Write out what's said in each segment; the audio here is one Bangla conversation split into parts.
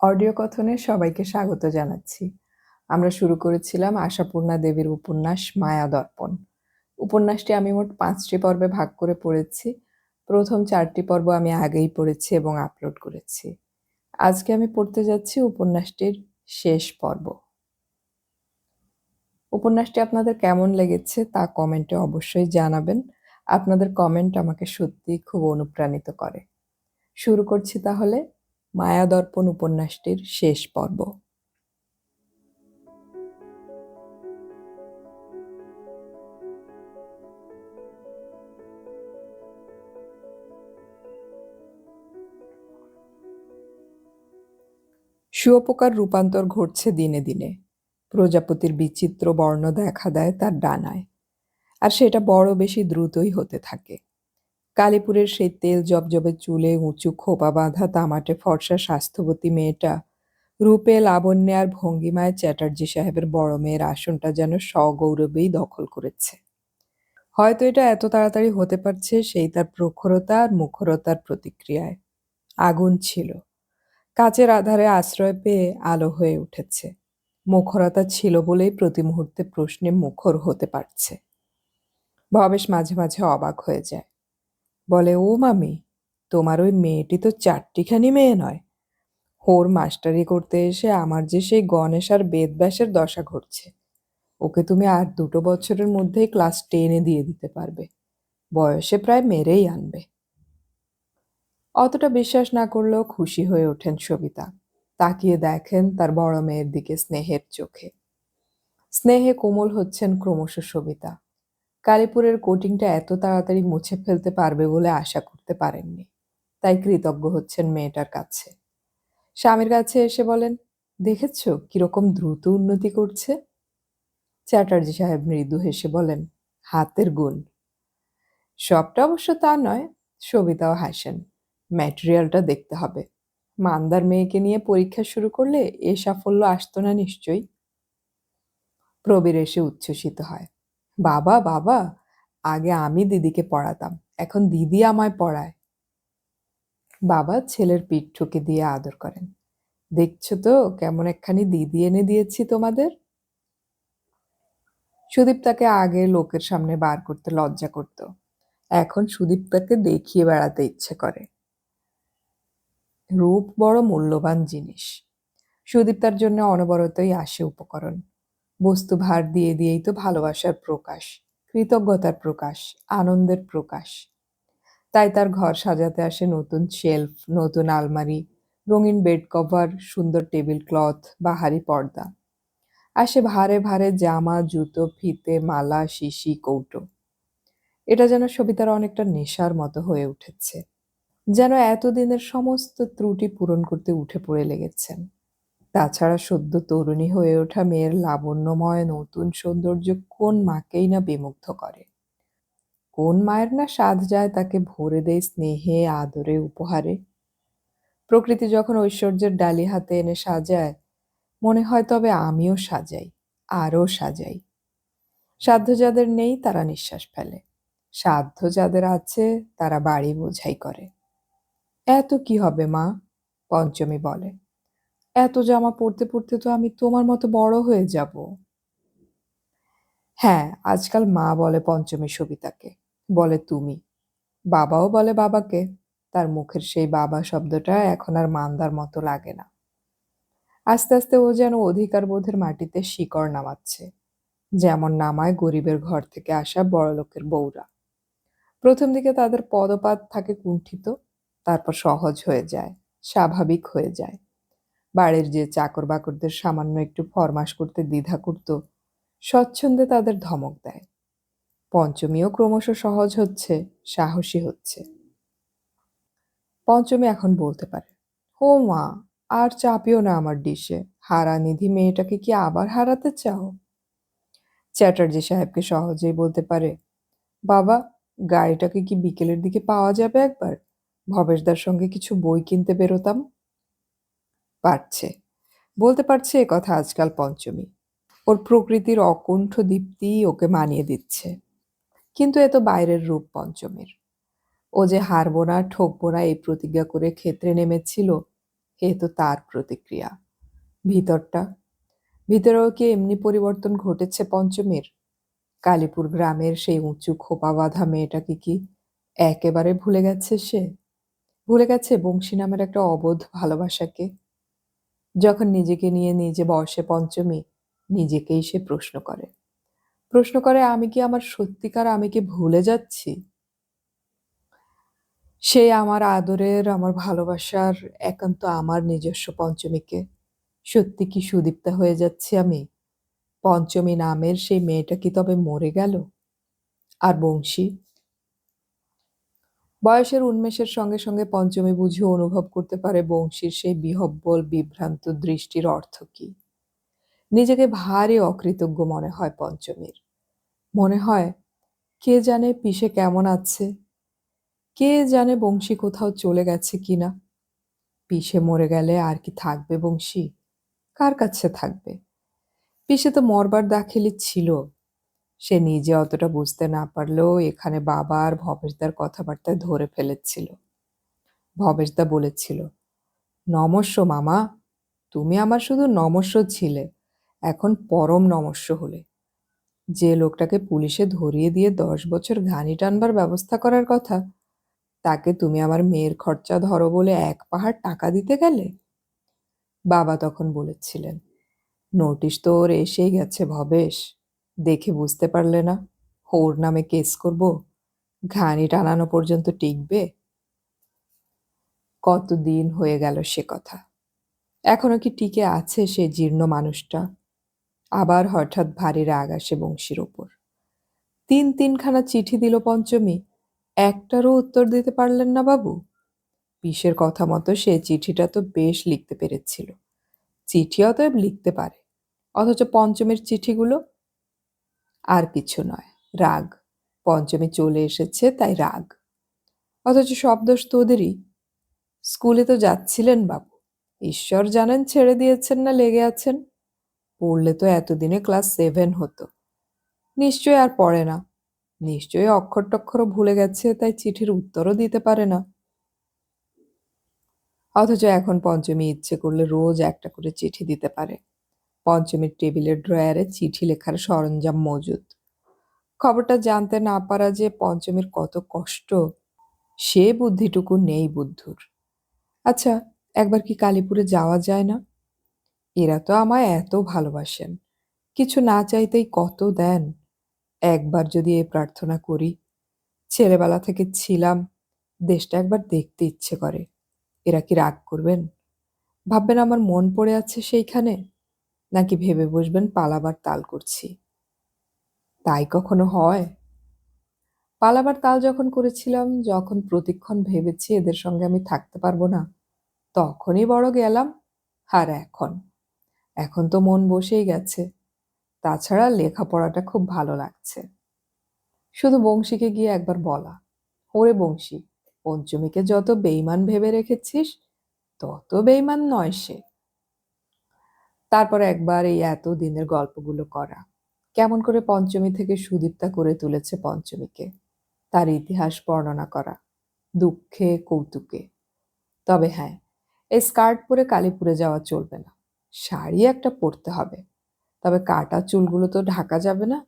অডিও কথনে সবাইকে স্বাগত জানাচ্ছি। আমরা শুরু করেছিলাম আশাপূর্ণা দেবীর উপন্যাস মায়াদর্পণ। উপন্যাসটি আমি মোট ৫টি পর্বে ভাগ করে পড়েছি। প্রথম ৪টি পর্ব আমি আগেই পড়েছি এবং আপলোড করেছি। আজকে আমি পড়তে যাচ্ছি উপন্যাসটির শেষ পর্ব। উপন্যাসটি আপনাদের কেমন লেগেছে তা কমেন্টে অবশ্যই জানাবেন। আপনাদের কমেন্ট আমাকে সত্যিই খুব অনুপ্রাণিত করে। শুরু করছি তাহলে মায়াদর্পণ উপন্যাসটির শেষ পর্ব। শুঁয়োপোকার রূপান্তর ঘটছে দিনে দিনে। প্রজাপতির বিচিত্র বর্ণ দেখা দেয় তার ডানায়, আর সেটা বড় বেশি দ্রুতই হতে থাকে। কালীপুরের সেই তেল জবজবে চুলে উঁচু খোপা বাঁধা তামাটে ফর্সা স্বাস্থ্যবতী মেয়েটা রূপে, লাবণ্যে আর ভঙ্গিমায় চ্যাটার্জি সাহেবের বড় মেয়ের আসনটা যেন সগৌরবেই দখল করেছে। হয়তো এটা এত তাড়াতাড়ি হতে পারছে সেই তার প্রখরতা আর মুখরতার প্রতিক্রিয়ায়। আগুন ছিল, কাচের আধারে আশ্রয় পেয়ে আলো হয়ে উঠেছে। মুখরতা ছিল বলেই প্রতি মুহূর্তে প্রশ্নে মুখর হতে পারছে। ভবেশ মাঝে মাঝে অবাক হয়ে যায়, বলে, ও মামি, তোমার ওই মেয়েটি তো 4টিখানি মেয়ে নয়। ওর মাস্টারি করতে এসে আমার যে সেই গণেশ আর বেদব্যাসের দশা ঘটছে। ওকে তুমি আর 2 বছরের মধ্যেই ক্লাস 10-এ দিয়ে দিতে পারবে। বয়সে প্রায় মেরেই আনবে। অতটা বিশ্বাস না করলেও খুশি হয়ে ওঠেন সবিতা। তাকিয়ে দেখেন তার বড় মেয়ের দিকে স্নেহের চোখে। স্নেহে কোমল হচ্ছেন ক্রমশ সবিতা। কালীপুরের কোটিংটা এত তাড়াতাড়ি মুছে ফেলতে পারবে বলে আশা করতে পারেননি। তাই কৃতজ্ঞ হচ্ছেন মেয়েটার কাছে। স্বামীর কাছে এসে বলেন, দেখেছ কিরকম দ্রুত উন্নতি করছে? চ্যাটার্জি সাহেব মৃদু হেসে বলেন, হাতের গুণ। সবটা অবশ্য তা নয়। সবিতাও হাসেন। ম্যাটেরিয়ালটা দেখতে হবে। মান্দার মেয়েকে নিয়ে পরীক্ষা শুরু করলে এ সাফল্য আসতো না নিশ্চয়ই। প্রবীর এসে উচ্ছ্বসিত হয়, বাবা বাবা, আগে আমি দিদিকে পড়াতাম, এখন দিদি আমায় পড়ায়। বাবা ছেলের পিঠ ঠুকে দিয়ে আদর করেন। দেখছো তো কেমন একখানি দিদি এনে দিয়েছি তোমাদের। সুদীপ তাকে আগে লোকের সামনে বার করতে লজ্জা করত। এখন সুদীপ তাকে দেখিয়ে বেড়াতে ইচ্ছে করে। রূপ বড় মূল্যবান জিনিস। সুদীপ তার জন্য অনবরতই আসে উপকরণ। বস্তু ভার দিয়ে দিয়েই তো ভালোবাসার প্রকাশ, কৃতজ্ঞতার প্রকাশ, আনন্দের প্রকাশ। তাই তার ঘর সাজাতে আসে নতুন শেলফ, নতুন আলমারি, রঙিন বেড কভার, সুন্দর টেবিল ক্লথ, বাহারি পর্দা। আসে ভারে ভারে জামা, জুতো, ফিতে, মালা, শিশি, কৌটো। এটা যেন সবিতার অনেকটা নেশার মতো হয়ে উঠেছে। যেন এতদিনের সমস্ত ত্রুটি পূরণ করতে উঠে পড়ে লেগেছেন। তাছাড়া সদ্য তরুণী হয়ে ওঠা মেয়ের লাবণ্যময় নতুন সৌন্দর্য কোন মাকেই না বিমুগ্ধ করে। কোন মায়ের না সাধ যায় তাকে ভরে দেয় স্নেহে, আদরে, উপহারে। প্রকৃতি যখন ঐশ্বর্যের ডালি হাতে এনে সাজায়, মনে হয় তবে আমিও সাজাই, আরও সাজাই। সাধ্য যাদের নেই তারা নিঃশ্বাস ফেলে, সাধ্য যাদের আছে তারা বাড়ি বোঝাই করে। এত কি হবে মা, পঞ্চমী বলে। এত জামা পরতে পরতে তো আমি তোমার মতো বড় হয়ে যাব। হ্যাঁ, আজকাল মা বলে পঞ্চমী সবিতাকে, বলে তুমি। বাবাও বলে বাবাকে। তার মুখের সেই বাবা শব্দটা এখন আর মান্দার মতো লাগে না। আস্তে আস্তে ও যেন অধিকার বোধের মাটিতে শিকড় নামাচ্ছে, যেমন নামায় গরিবের ঘর থেকে আসা বড়লোকের বউরা। প্রথম দিকে তাদের পদপাত থাকে কুণ্ঠিত, তারপর সহজ হয়ে যায়, স্বাভাবিক হয়ে যায়। বাড়ির যে চাকর বাকরদের সামান্য একটু ফরমাস করতে দ্বিধা করত, স্বচ্ছন্দে তাদের ধমক দেয়। পঞ্চমীও ক্রমশ সহজ হচ্ছে, সাহসী হচ্ছে। পঞ্চমী এখন বলতে পারে, ও মা, আর চাপিও না আমার ডিশে। হারানিধি মেয়েটাকে কি আবার হারাতে চাও? চ্যাটার্জি সাহেবকে সহজেই বলতে পারে, বাবা, গাড়িটাকে কি বিকেলের দিকে পাওয়া যাবে একবার? ভবেশদার সঙ্গে কিছু বই কিনতে বেরোতাম। পারছে, বলতে পারছে এ কথা আজকাল পঞ্চমী। ওর প্রকৃতির অকুণ্ঠ দীপ্তি ওকে মানিয়ে দিচ্ছে। কিন্তু এ তো বাইরের রূপ পঞ্চমীর। ও যে হারবো না, ঠকবো না এই প্রতিজ্ঞা করে ক্ষেত্রে নেমেছিল, এ তো তার প্রতিক্রিয়া। ভিতরটা, ভিতরেও কি এমনি পরিবর্তন ঘটেছে পঞ্চমীর? কালীপুর গ্রামের সেই উঁচু খোপা বাঁধা মেয়েটাকে কি একেবারে ভুলে গেছে সে? ভুলে গেছে বংশী নামের একটা অবোধ ভালোবাসাকে? যখন নিজেকে নিয়ে নিজে বসে পঞ্চমী, নিজেকেই সে প্রশ্ন করে। প্রশ্ন করে, আমি কি আমার সত্যিকার আমিকে ভুলে যাচ্ছি? সেই আমার আদরের, আমার ভালোবাসার, একান্ত আমার নিজস্ব পঞ্চমীকে সত্যি কি সুদীপ্তা হয়ে যাচ্ছি আমি? পঞ্চমী নামের সেই মেয়েটা কি তবে মরে গেল? আর বংশী? বয়সের উন্মেষের সঙ্গে সঙ্গে পঞ্চমী বুঝি অনুভব করতে পারে বংশীর সেই বিহ্বল বিভ্রান্ত দৃষ্টির অর্থ কি। নিজেকে ভারী অকৃতজ্ঞ মনে হয় পঞ্চমীর। মনে হয়, কে জানে পিসে কেমন আছে, কে জানে বংশী কোথাও চলে গেছে কিনা। পিসে মরে গেলে আর কি থাকবে বংশী? কার কাছে থাকবে? পিসে তো মরবার দাখিলি ছিল। সে নিজে অতটা বুঝতে না পারলেও এখানে বাবা আর ভবেশদার কথাবার্তায় ধরে ফেলেছিল। ভবেশদা বলেছিল, নমস্য মামা, তুমি আমার শুধু নমস্য ছিলে, এখন পরম নমস্য হলে। যে লোকটাকে পুলিশে ধরিয়ে দিয়ে 10 বছর ঘানি টানবার ব্যবস্থা করার কথা, তাকে তুমি আমার মেয়ের খরচা ধরো বলে 1 পাহাড় টাকা দিতে গেলে। বাবা তখন বলেছিলেন, নোটিশ তো ওর এসেই গেছে ভবেশ, দেখে বুঝতে পারলে না ওর নামে কেস করব? ঘানি টানানো পর্যন্ত টিকবে? কতদিন হয়ে গেল সে কথা। এখনো কি টিকে আছে সে জীর্ণ মানুষটা? আবার হঠাৎ ভারী রাগ আসে বংশীর ওপর। তিনখানা চিঠি দিল পঞ্চমী, একটারও উত্তর দিতে পারলেন না বাবু। পিসের কথা মতো সে চিঠিটা তো বেশ লিখতে পেরেছিল, চিঠি অতএব লিখতে পারে, অথচ পঞ্চমীর চিঠিগুলো? আর কিছু নয়, রাগ। পঞ্চমী চলে এসেছে তাই রাগ। অথচ সব দোষ তোদেরই। স্কুলে তো যাচ্ছিলেন বাবু, ঈশ্বর জানেন ছেড়ে দিয়েছেন না লেগে আছেন। পড়লে তো এতদিনে ক্লাস 7 হতো। নিশ্চয়ই আর পড়ে না, নিশ্চয়ই অক্ষর টক্ষরও ভুলে গেছে, তাই চিঠির উত্তরও দিতে পারে না। অথচ এখন পঞ্চমী ইচ্ছে করলে রোজ একটা করে চিঠি দিতে পারে। পঞ্চমীর টেবিলের ড্রয়ারে চিঠি লেখার সরঞ্জাম মজুদ। খবরটা জানতে না পারা যে পঞ্চমীর কত কষ্ট, সে বুদ্ধিটুকু নেই বুদ্ধুর। আচ্ছা, একবার কি কালীপুরে যাওয়া যায় না? এরা তো আমায় এত ভালোবাসেন, কিছু না চাইতেই কত দেন। একবার যদি এই প্রার্থনা করি, ছেলেবেলা থেকে ছিলাম, দেশটা একবার দেখতে ইচ্ছে করে। এরা কি রাগ করবেন? ভাববেন আমার মন পড়ে আছে সেইখানে? নাকি ভেবে বসবেন পালাবার তাল করছি? তাই কখনো হয়? পালাবার তাল যখন করেছিলাম, যখন প্রতিক্ষণ ভেবেছি এদের সঙ্গে আমি থাকতে পারবো না, তখনই বড় গেলাম। আর এখন, এখন তো মন বসেই গেছে। তাছাড়া লেখাপড়াটা খুব ভালো লাগছে। শুধু বংশীকে গিয়ে একবার বলা, ওরে বংশী, পঞ্চমীকে যত বেইমান ভেবে রেখেছিস, তত বেইমান নয় সে। তারপর একবার এই এত দিনের গল্পগুলো করা, কেমন করে পঞ্চমী থেকে সুদীপ্তা করে তুলেছে পঞ্চমীকে, তার ইতিহাস বর্ণনা করা, দুঃখে কৌতুকে। তবে হ্যাঁ, এই স্কার্ট পরে কালীপুরে যাওয়া চলবে না, শাড়ি একটা পরতে হবে। তবে কাটা চুলগুলো তো ঢাকা যাবে না।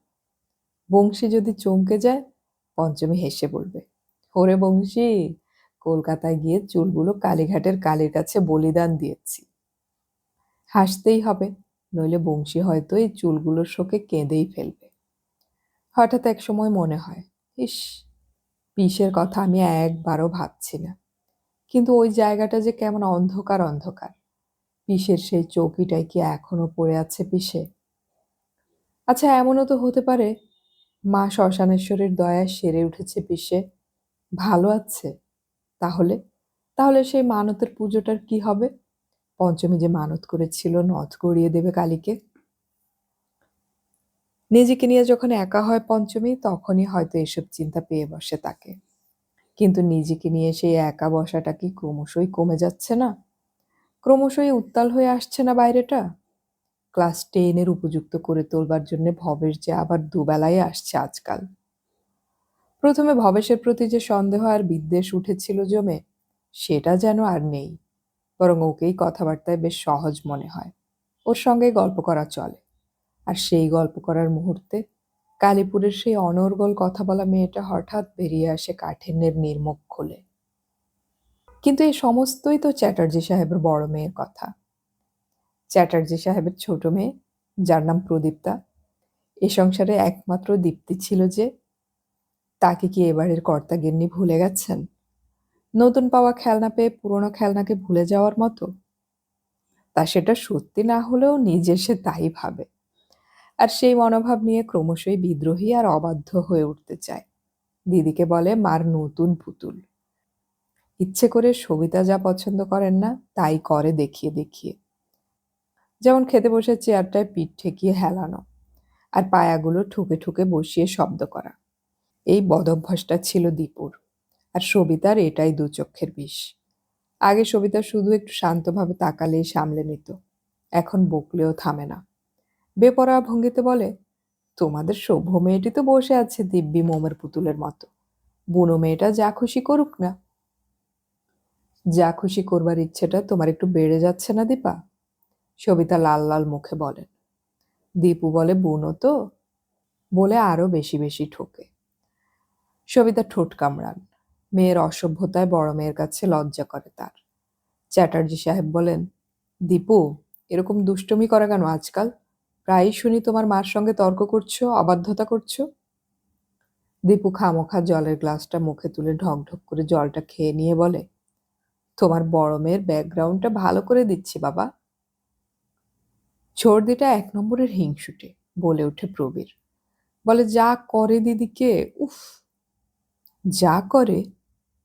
বংশী যদি চমকে যায়, পঞ্চমী হেসে বলবে, ওরে বংশী, কলকাতায় গিয়ে চুলগুলো কালীঘাটের কালীর কাছে বলিদান দিয়েছি। হাসতেই হবে, নইলে বংশী হয়তো এই চুলগুলোর শোকে কেঁদেই ফেলবে। হঠাৎ এক সময় মনে হয়, ইস, পিসের কথা আমি একবারও ভাবছি না। কিন্তু ওই জায়গাটা যে কেমন অন্ধকার অন্ধকার। পিসের সেই চৌকিটায় কি এখনো পড়ে আছে পিসে? আচ্ছা, এমনও তো হতে পারে মা শ্মশানেশ্বরীর দয়ায় সেরে উঠেছে পিসে, ভালো আছে। তাহলে, তাহলে সেই মানতের পুজোটার কি হবে? পঞ্চমী যে মানত করেছিল নথ গড়িয়ে দেবে কালীকে। নিজেকে নিয়ে যখন একা হয় পঞ্চমী, তখনই হয়তো এসব চিন্তা পেয়ে বসে তাকে। কিন্তু নিজেকে নিয়ে সেই একা বসাটা কি ক্রমশই কমে যাচ্ছে না? ক্রমশই উত্তাল হয়ে আসছে না বাইরেটা? ক্লাস 10-এর উপযুক্ত করে তোলবার জন্য ভবেশ যে আবার দুবেলায় আসছে আজকাল। প্রথমে ভবেশের প্রতি যে সন্দেহ আর বিদ্বেষ উঠেছিল জমে, সেটা যেন আর নেই। বরং ওকেই কথাবার্তায় বেশ সহজ মনে হয়। ওর সঙ্গে গল্প করা চলে। আর সেই গল্প করার মুহূর্তে কালীপুরের সেই অনর্গল কথা বলা মেয়েটা হঠাৎ বেরিয়ে আসে কাঠিন্যের নির্মুখ খুলে। কিন্তু এই সমস্তই তো চ্যাটার্জি সাহেবের বড় মেয়ের কথা। চ্যাটার্জি সাহেবের ছোট মেয়ে, যার নাম প্রদীপ্তা, এ সংসারে একমাত্র দীপ্তি ছিল যে, তাকে কি এবারের কর্তাগিন্নি ভুলে গেছেন? নতুন পাওয়া খেলনা পেয়ে পুরনো খেলনাকে ভুলে যাওয়ার মতো? তা সেটা সত্যি না হলেও নিজে সে তাই ভাবে। আর সেই মনোভাব নিয়ে ক্রমশই বিদ্রোহী আর অবাধ্য হয়ে উঠতে চায়। দিদিকে বলে মার নতুন পুতুল। ইচ্ছে করে সবিতা যা পছন্দ করেন না তাই করে দেখিয়ে দেখিয়ে। যেমন খেতে বসে চেয়ারটায় পিঠ ঠেকিয়ে হেলানো আর পায়াগুলো ঠুকে ঠুকে বসিয়ে শব্দ করা। এই বদভ্যাসটা ছিল দীপুর, আর সবিতার এটাই দু চক্ষের বিষ। আগে সবিতা শুধু একটু শান্তভাবে তাকালেই সামলে নিত, এখন বকলেও থামে না। বেপরোয়া ভঙ্গিতে বলে, তোমাদের সভ্য মেয়েটি তো বসে আছে দিব্যি মোমের পুতুলের মতো, বুনো মেয়েটা যা খুশি করুক না। যা খুশি করবার ইচ্ছেটা তোমার একটু বেড়ে যাচ্ছে না দীপা? সবিতা লাল লাল মুখে বলেন। দীপু বলে, বুনো তো, বলে আরো বেশি বেশি ঠোকে। সবিতা ঠোঁট কামড়ান। মেয়ের অসভ্যতায় বড় মেয়ের কাছে লজ্জা করে তার। চ্যাটার্জি সাহেব বলেন, দীপু, এরকম দুষ্টুমি করা কেন আজকাল? প্রায়ই শুনি তোমার মার সঙ্গে তর্ক করছো, অবাধ্যতা করছো। দীপু খামোখা জলের গ্লাসটা মুখে তুলে ঢক ঢক করে জলটা খেয়ে নিয়ে বলে, তোমার বড় মেয়ের ব্যাকগ্রাউন্ডটা ভালো করে দিচ্ছি বাবা। ছোড়দিটা এক নম্বরের হিংসুটে, বলে ওঠে প্রবীর। বলে, যা করে দিদিকে, উফ। যা করে?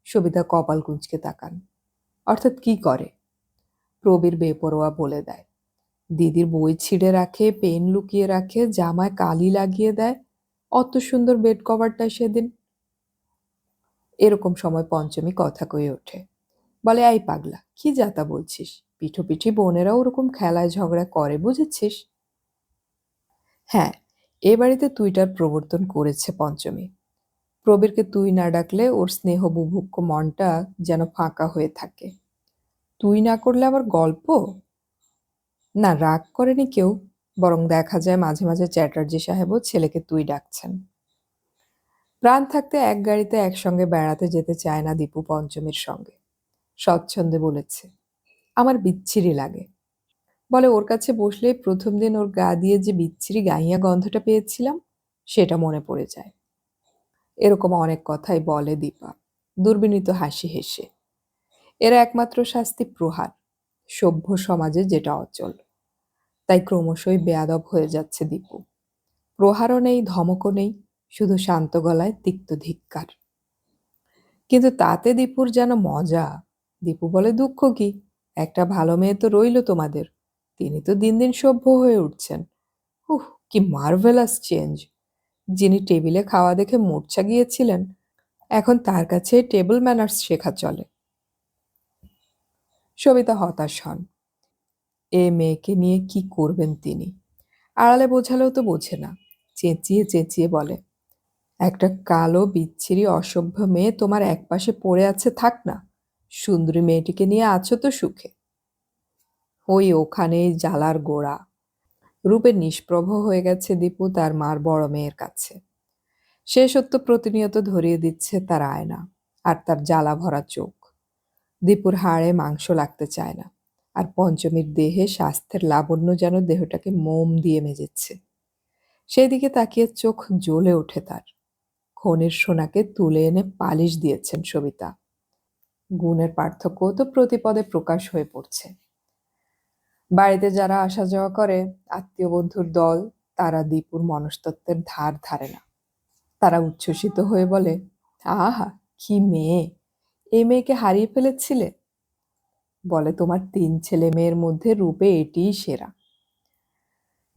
সবিতা কপাল কুঁচকে তাকান। অর্থাৎ কি করে? প্রবীর বেপরোয়া বলে দেয়, দিদির বই ছিঁড়ে রাখে, পেন লুকিয়ে রাখে, জামায় কালি লাগিয়ে দেয়। অত সুন্দর বেড কভারটা সেদিন। এরকম সময় পঞ্চমী কথা কয়ে ওঠে, বলে, এই পাগলা, কি যাতা বলছিস? পিঠোপিঠি বোনেরাও ওরকম খেলায় ঝগড়া করে, বুঝেছিস? হ্যাঁ, এ বাড়িতে তুইটার প্রবর্তন করেছে পঞ্চমী। প্রবীরকে তুই না ডাকলে ওর স্নেহ বুভুক্ষ মনটা যেন ফাঁকা হয়ে থাকে। তুই না করলে আবার গল্প? না, রাগ করেনি কেউ, বরং দেখা যায় মাঝে মাঝে চ্যাটার্জি সাহেবও ছেলেকে তুই ডাকছেন। প্রাণ থাকতে এক গাড়িতে একসঙ্গে বেড়াতে যেতে চায় না দীপু পঞ্চমীর সঙ্গে। স্বচ্ছন্দে বলেছে, আমার বিচ্ছিরি লাগে। বলে, ওর কাছে বসলেই প্রথম দিন ওর গা দিয়ে যে বিচ্ছিরি গাইয়া গন্ধটা পেয়েছিলাম সেটা মনে পড়ে যায়। এরকম অনেক কথাই বলে দীপা, দুর্বিনীত হাসি হেসে। এরা একমাত্র শাস্তি প্রহার, সভ্য সমাজে যেটা অচল। তাই ক্রমশই বেয়াদব হয়ে যাচ্ছে দীপু। প্রহারও নেই, ধমকও নেই, শুধু শান্ত গলায় তিক্ত ধিক্কার। কিন্তু তাতে দীপুর যেন মজা। দীপু বলে, দুঃখ কি? একটা ভালো মেয়ে তো রইল তোমাদের, তিনি তো দিন দিন সভ্য হয়ে উঠছেন। কি মার্ভেলাস চেঞ্জ! যিনি টেবিলে খাওয়া দেখে মূর্ছা গিয়েছিলেন, এখন তার কাছে টেবিল ম্যানার্স শেখা চলে। সবিতা হতাশ হন। এ মেয়েকে নিয়ে কি করবেন তিনি? আড়ালে বোঝালেও তো বোঝে না। চেঁচিয়ে চেঁচিয়ে বলে, একটা কালো বিচ্ছিরি অসভ্য মেয়ে তোমার একপাশে পড়ে আছে, থাক না। সুন্দরী মেয়েটিকে নিয়ে আছো তো সুখে। ওই ওখানেই জ্বালার গোড়া। রূপে নিষ্প্রভ হয়ে গেছে দীপু তার মার বড় মেয়ের কাছে। সে সত্য প্রতিনিয়ত ধরিয়ে দিচ্ছে তার আয়না আর তার জ্বালা ভরা চোখ। দীপুর হাড়ে মাংস লাগতে চায় না, আর পঞ্চমীর দেহে স্বাস্থ্যের লাবণ্য যেন দেহটাকে মোম দিয়ে মেজেছে। সেই দিকে তাকিয়ে চোখ জ্বলে ওঠে তার। খনির সোনাকে তুলে এনে পালিশ দিয়েছেন সবিতা। গুণের পার্থক্য তো প্রতিপদে প্রকাশ হয়ে পড়ছে। বাড়িতে যারা আসা যাওয়া করে, আত্মীয় বন্ধুর দল, তারা দীপুর মনস্তত্ত্বের ধার ধারে না। তারা উচ্ছ্বসিত হয়ে বলে, আহা, কি মেয়ে! এই মেয়েকে হারিয়ে ফেলেছিলে? বলে, তোমার 3 ছেলে মেয়ের মধ্যে রূপে এটিই সেরা।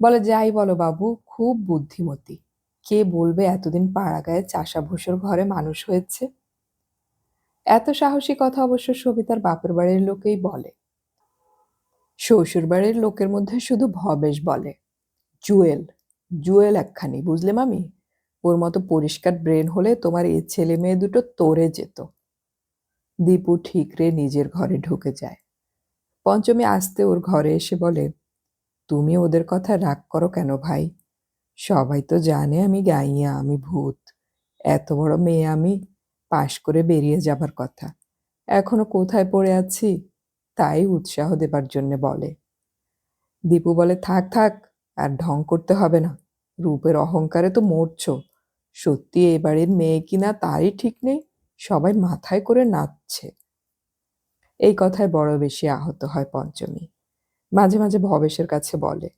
বলে, যাই বলো বাবু, খুব বুদ্ধিমতী। কে বলবে এতদিন পাড়াগাঁয়ে চাষা ভুষোর ঘরে মানুষ হয়েছে? এত সাহসী কথা অবশ্য সবিতার বাপের বাড়ির লোকেই বলে। শ্বশুর বাড়ির লোকের মধ্যে শুধু ভবেশ বলে। জুয়েল, জুয়েল একখানি, বুঝলে মামি? ওর মতো পরিষ্কার ব্রেন হলে তোমার এই ছেলে মেয়ে দুটো তরে যেত। দীপু ঠিকরে নিজের ঘরে ঢুকে যায়। পঞ্চমী আস্তে ওর ঘরে এসে বলে, তুমি ওদের কথা রাগ করো কেন ভাই? সবাই তো জানে আমি গাইয়া, আমি ভূত। এত বড় মেয়ে আমি, পাশ করে বেরিয়ে যাবার কথা। এখনো কোথায় পড়ে আছি, তাই উৎসাহ দেবার জন্যে বলে। দীপু বলে, থাক থাক, আর ঢং করতে হবে না। রূপের অহংকারে তো মরছো। সত্যি এ বাড়ির মেয়ে কিনা তারই ঠিক নেই, সবাই মাথায় করে নাচছে। এই কথায় বড় বেশি আহত হয় পঞ্চমী। মাঝে মাঝে ভবেশের কাছে বলে,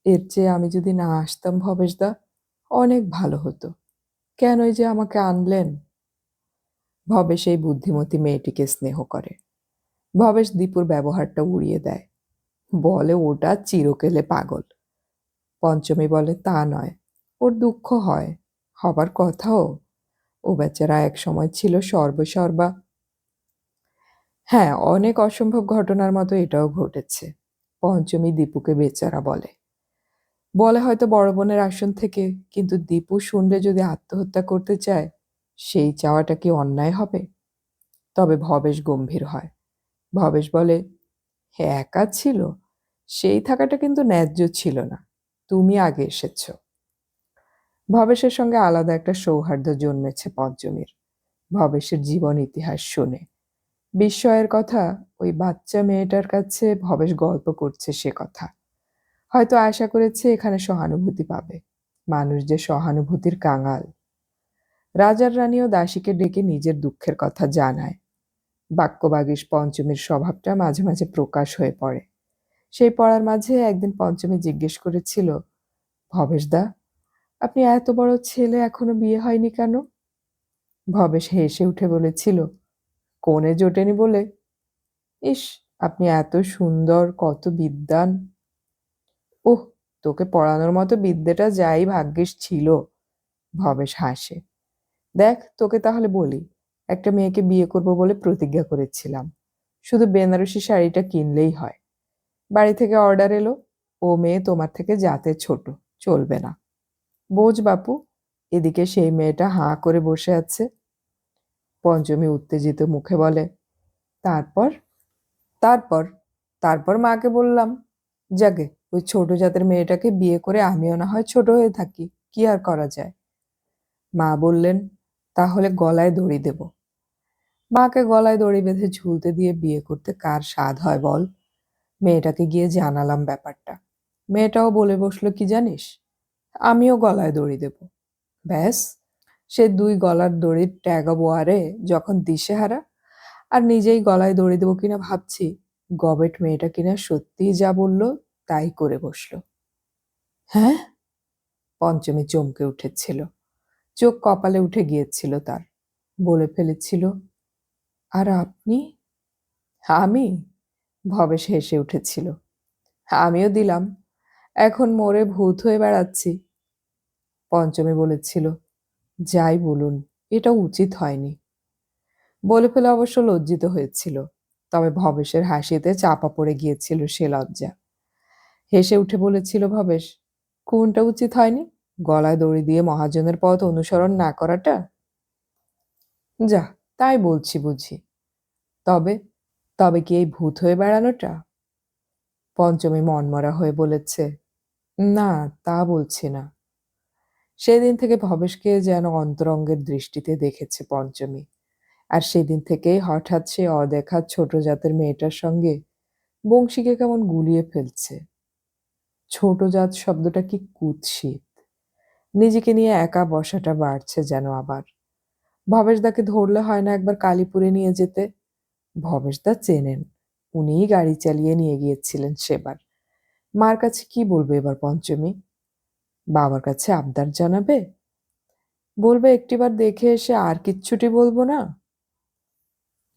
এর চেয়ে আমি যদি না আসতাম ভবেশদা, অনেক ভালো হতো। কেনই যে আমাকে আনলেন? ভবেশ এই বুদ্ধিমতী মেয়েটিকে স্নেহ করে। ভবেশ দীপুর ব্যবহারটা উড়িয়ে দেয়, বলে ওটা চিরকেলে পাগল। পঞ্চমী বলে, তা নয়, ওর দুঃখ হয়, হবার কথাও। ও বেচারা এক সময় ছিল সর্বসর্বা। হ্যাঁ, অনেক অসম্ভব ঘটনার মতো এটাও ঘটেছে। পঞ্চমী দীপুকে বেচারা বলে। বলে হয়তো বড় বোনের আসন থেকে, কিন্তু দীপু শুনলে যদি আত্মহত্যা করতে চায়, সেই চাওয়াটা কি অন্যায় হবে? তবে ভবেশ গম্ভীর হয়। ভবেশ বলে, হ্যাঁ একা ছিল, সেই থাকাটা কিন্তু ন্যায্য ছিল না। তুমি আগে এসেছ। ভবেশের সঙ্গে আলাদা একটা সৌহার্দ্য জন্মেছে পঞ্চমীর। ভবেশের জীবন ইতিহাস শুনে বিস্ময়ের কথা ওই বাচ্চা মেয়েটার কাছে ভবেশ গল্প করছে সে কথা। হয়তো আশা করেছে এখানে সহানুভূতি পাবে। মানুষ যে সহানুভূতির কাঙাল। রাজার রানীও দাসীকে ডেকে নিজের দুঃখের কথা জানায়। বাক্যবাগীশ পঞ্চমীর স্বভাবটা মাঝে মাঝে প্রকাশ হয়ে পড়ে। সেই পড়ার মাঝে একদিন পঞ্চমী জিজ্ঞেস করেছিল, ভবেশদা, আপনি এত বড় ছেলে এখনো বিয়ে হয়নি কেন? ভবেশ হেসে উঠে বলেছিল, কোণে জোটেনি বলে। ইস, আপনি এত সুন্দর, কত বিদ্বান। ওহ, তোকে পড়ানোর মতো বিদ্যেটা যাই ভাগ্যিস ছিল। ভবেশ হাসে। দেখ, তোকে তাহলে বলি, একটা মেয়েকে বিয়ে করব বলে প্রতিজ্ঞা করেছিলাম। শুধু বেনারসি শাড়িটা কিনলেই হয়। বাড়ি থেকে অর্ডার এলো, ও মেয়ে তোমার থেকে জাতে ছোট, চলবে না। বোঝ বাপু। এদিকে সেই মেয়েটা হাঁ করে বসে আছে। পঞ্চমী উত্তেজিত মুখে বলে, তারপর? তারপর? তারপর মাকে বললাম, যাগে ওই ছোট জাতের মেয়েটাকে বিয়ে করে আমিও না হয় ছোট হয়ে থাকি, কি আর করা যায়। মা বললেন, তাহলে গলায় দড়ি দেব। মাকে গলায় দড়ি বেঁধে ঝুলতে দিয়ে বিয়ে করতে কার স্বাদ হয় বল? মেয়েটাকে গিয়ে জানালাম ব্যাপারটা। মেয়েটাও বলে বসলো, কি জানিস, আমিও গলায় দড়ি দেব। ব্যাস, সে দুই গলার দড়ির ট্যাগাবো আরে যখন দিশেহারা। আর নিজেই গলায় দড়ি দেবো কিনা ভাবছি, গবেট মেয়েটা কিনা সত্যিই যা বলল তাই করে বসলো। হ্যাঁ? পঞ্চমী চমকে উঠেছিল। চোখ কপালে উঠে গিয়েছিল তার। বলে ফেলেছিল, আর আপনি? আমি? ভবেশ হেসে উঠেছিল। আমিও দিলাম, এখন মরে ভূত হয়ে বেড়াচ্ছি। পঞ্চমী বলেছিল, যাই বলুন, এটা উচিত হয়নি। বলে ফেলে অবশ্য লজ্জিত হয়েছিল, তবে ভবেশের হাসিতে চাপা পড়ে গিয়েছিল সে লজ্জা। হেসে উঠে বলেছিল ভবেশ, কোনটা উচিত হয়নি? গলায় দড়ি দিয়ে মহাজনের পথ অনুসরণ না করাটা? যা, তাই বলছি বুঝি। তবে? তবে কি এই ভূত হয়ে বেড়ানোটা? পঞ্চমী মনমরা হয়ে বলেছে, না, তা বলছি না। সেদিন থেকে ভবেশকে যেন অন্তরঙ্গের দৃষ্টিতে দেখেছে পঞ্চমী। আর সেদিন থেকেই হঠাৎ সে অদেখা ছোট জাতের মেয়েটার সঙ্গে বংশীকে কেমন গুলিয়ে ফেলছে। ছোট জাত শব্দটা কি কুৎসিত। নিজেকে নিয়ে একা বসাটা বাড়ছে যেন আবার। ভবেশদাকে ধরলে হয় না একবার কালীপুরে নিয়ে যেতে? ভবেশদা চেনেন, উনিই গাড়ি চালিয়ে নিয়ে গিয়েছিলেন সেবার। মার কাছে কি বলবে এবার পঞ্চমী? বাবার কাছে আবদার জানাবে? বলবে একটিবার দেখে এসে আর কিচ্ছুটি বলবো না?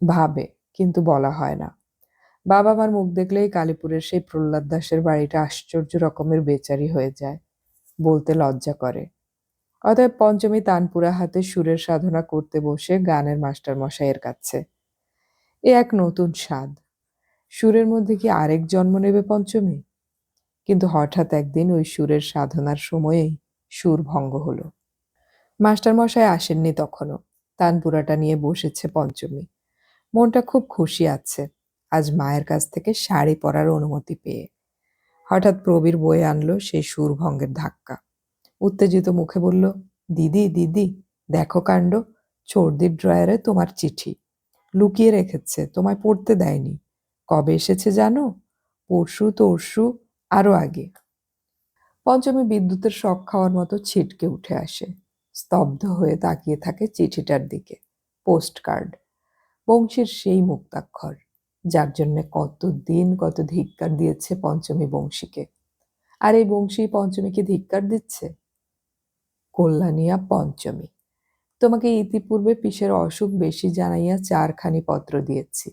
ভাবে, কিন্তু বলা হয় না। বাবা মার মুখ দেখলেই কালীপুরের সেই প্রহ্লাদ দাসের বাড়িটা আশ্চর্য রকমের বেচারি হয়ে যায়। বলতে লজ্জা করে। অতএব পঞ্চমী তানপুরা হাতে সুরের সাধনা করতে বসে গানের মাস্টার মশাইয়ের কাছে। এ এক নতুন স্বাদ। সুরের মধ্যে কি আরেক জন্ম নেবে পঞ্চমী? কিন্তু হঠাৎ একদিন ওই সুরের সাধনার সময়েই সুর ভঙ্গ হলো। মাস্টার মশাই আসেননি তখনও। তানপুরাটা নিয়ে বসেছে পঞ্চমী। মনটা খুব খুশি আছে। আজ মায়ের কাছ থেকে শাড়ি পরার অনুমতি পেয়ে। হঠাৎ প্রবীর বয়ে আনলো সেই সুরভঙ্গের ধাক্কা। উত্তেজিত মুখে বলল, দিদি দিদি, দেখো কাণ্ড, চর্দির ড্রয়ারে তোমার চিঠি লুকিয়ে রেখেছে, তোমায় পড়তে দেয়নি। কবে এসেছে জানো? পরশু তরশু, আরো আগে। পঞ্চমী বিদ্যুতের শক খাওয়ার মতো ছিটকে উঠে আসে, স্তব্ধ হয়ে তাকিয়ে থাকে চিঠিটার দিকে। পোস্ট কার্ড, বংশীর সেই মুক্তাক্ষর, যার জন্য কতদিন কত ধিক্কার দিয়েছে পঞ্চমী বংশীকে। আর এই বংশী পঞ্চমীকে ধিক্কার দিচ্ছে। কল্যাণিয়া পঞ্চমী, তোমাকে ইতিপূর্বে পিসের অসুখ বেশি জানাইয়া 4খানি পত্র দিয়েছি,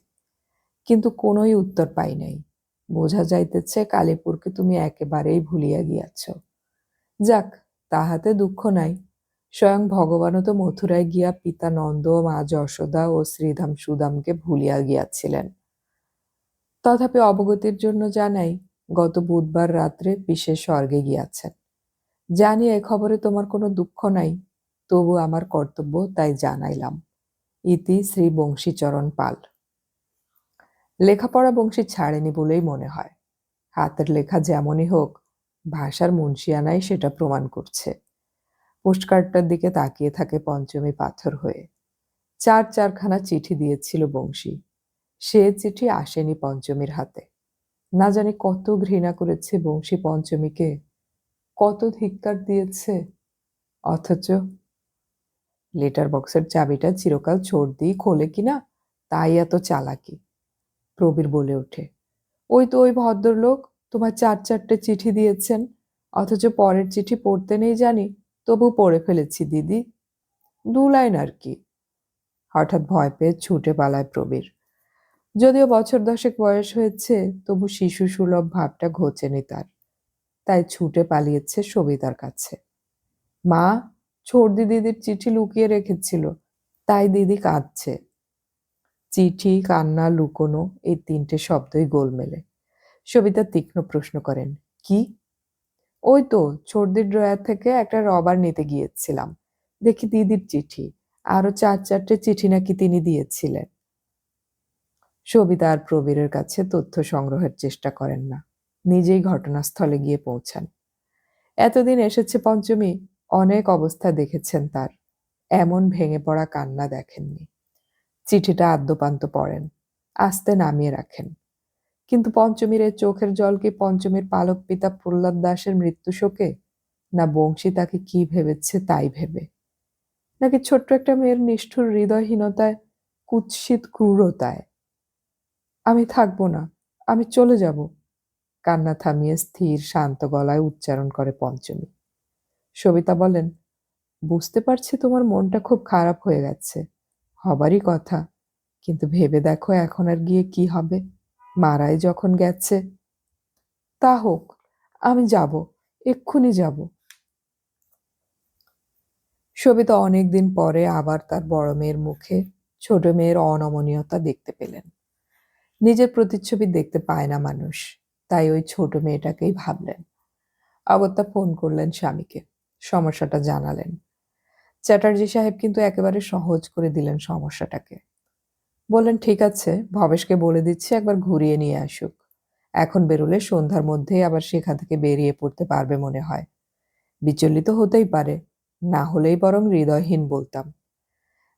কিন্তু কোনোই উত্তর পাই নাই। বোঝা যাইতেছে কালীপুরকে তুমি একেবারেই ভুলিয়া গিয়াছ। যাক, তাহাতে দুঃখ নাই। স্বয়ং ভগবানও তো মথুরায় গিয়া পিতা নন্দ, মা যশোদা ও শ্রীধাম সুদামকে ভুলিয়া গিয়াছিলেন। তথাপি অবগতির জন্য জানাই, গত বুধবার রাত্রে পিসে স্বর্গে গিয়াছেন। জানি এ খবরে তোমার কোনো দুঃখ নাই, তবু আমার কর্তব্য তাই জানাইলাম। ইতি শ্রী বংশীচরণ পাল। লেখাপড়া বংশী ছাড়েনি বলেই মনে হয়। হাতের লেখা যেমনই হোক, ভাষার মুন্সিয়ানাই সেটা প্রমাণ করছে। পোস্টকার্ডটার দিকে তাকিয়ে থাকে পঞ্চমী পাথর হয়ে। 4খানা চিঠি দিয়েছিল বংশী। সে চিঠি আসেনি পঞ্চমীর হাতে। না জানি কত ঘৃণা করেছে বংশী পঞ্চমীকে, কত ধিক্কার দিয়েছে, অথচ লেটার বক্সের চাবিটা চিরকাল চোর খোলে কিনা তাই এত চালাকি। প্রবীর বলে ওঠে, ওই তো ওই ভদ্রলোক তোমার 4টে চিঠি দিয়েছেন, অথচ পরের চিঠি পড়তে নেই জানি, তবু পড়ে ফেলেছি দিদি। 2 লাইন আর কি। হঠাৎ ভয় পেয়ে ছুটে পালায় প্রবীর। যদিও বছর 10 বয়স হয়েছে, তবু শিশু সুলভ ভাবটা ঘোচেনি তার। তাই ছুটে পালিয়েছে সবিতার কাছে। মা, ছর্দি দিদির চিঠি লুকিয়ে রেখেছিল, তাই দিদি কাঁদছে। চিঠি, কান্না, লুকোনো, এই 3টে শব্দই গোলমেলে। সবিতা তীক্ষ্ণ প্রশ্ন করেন, কি? ওই তো ছর্দির ড্রয়ার থেকে একটা রবার নিতে গিয়েছিলাম, দেখি দিদির চিঠি, আরো 4টে চিঠি নাকি তিনি দিয়েছিলেন। সবিতা আর প্রবীরের কাছে তথ্য সংগ্রহের চেষ্টা করেন না, নিজেই ঘটনাস্থলে গিয়ে পৌঁছান। এতদিন এসেছে পঞ্চমী, অনেক অবস্থা দেখেছেন তার, এমন ভেঙে পড়া কান্না দেখেননি। চিঠিটা আদ্যপান্ত পড়েন, আস্তে নামিয়ে রাখেন। কিন্তু পঞ্চমীর এ চোখের জল কি পঞ্চমীর পালক পিতা প্রহ্লাদ দাসের মৃত্যু শোকে, না বংশী তাকে কি ভেবেছে তাই ভেবে, নাকি ছোট্ট একটা মেয়ের নিষ্ঠুর হৃদয়হীনতায়, কুৎসিত ক্রূরতায়? আমি থাকবো না, আমি চলে যাব, কান্না থামিয়ে স্থির শান্ত গলায় উচ্চারণ করে পঞ্চমী। সবিতা বলেন, বুঝতে পারছি তোমার মনটা খুব খারাপ হয়ে গেছে, হবারই কথা, কিন্তু ভেবে দেখো এখন আর গিয়ে কি হবে, মারাই যখন গেছে। তা হোক, আমি যাব, এক্ষুনি যাব। সবিতা অনেকদিন পরে আবার তার বড় মেয়ের মুখে ছোট মেয়ের অনমনীয়তা দেখতে পেলেন। নিজের প্রতিচ্ছবি দেখতে পায় না মানুষ, তাই ওই ছোট মেয়েটাকেই ভাবলেন। অগত্যা ফোন করলেন স্বামীকে, সমস্যাটা জানালেন। চ্যাটার্জি সাহেব কিন্তু একেবারে সহজ করে দিলেন সমস্যাটাকে। বললেন, ঠিক আছে, ভবেশকে বলে দিচ্ছি একবার ঘুরিয়ে নিয়ে আসুক। এখন বেরোলে সন্ধ্যার মধ্যেই আবার সেখান থেকে বেরিয়ে পড়তে পারবে মনে হয়। বিচলিত হতেই পারে, না হলেই বরং হৃদয়হীন বলতাম।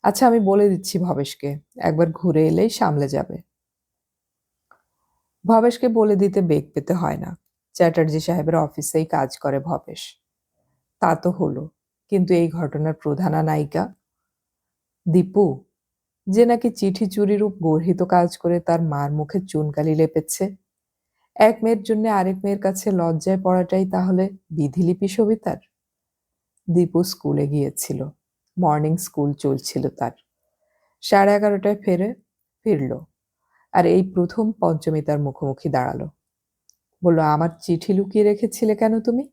আচ্ছা, আমি বলে দিচ্ছি ভবেশকে, একবার ঘুরে এলেই সামলে যাবে। ভবেশকে বলে দিতে বেগ পেতে হয় না, চ্যাটার্জি সাহেবের অফিসেই কাজ করে ভবেশ। তা তো হলো, কিন্তু এই ঘটনার প্রধানা নায়িকা দীপু, যে নাকি চিঠি চুরিরূপ গর্হিত কাজ করে তার মার মুখে চুনকালি লেপেছে, এক মেয়ের জন্য আরেক মেয়ের কাছে লজ্জায় পড়াটাই তাহলে বিধিলিপি সবিতার? দীপু স্কুলে গিয়েছিল, মর্নিং স্কুল চলছিল তার। 11:30টায় ফিরল, আর এই প্রথম পঞ্চমী তার মুখোমুখি দাঁড়ালো। বলল, আমার চিঠি লুকিয়ে রেখেছিলে কেন তুমি?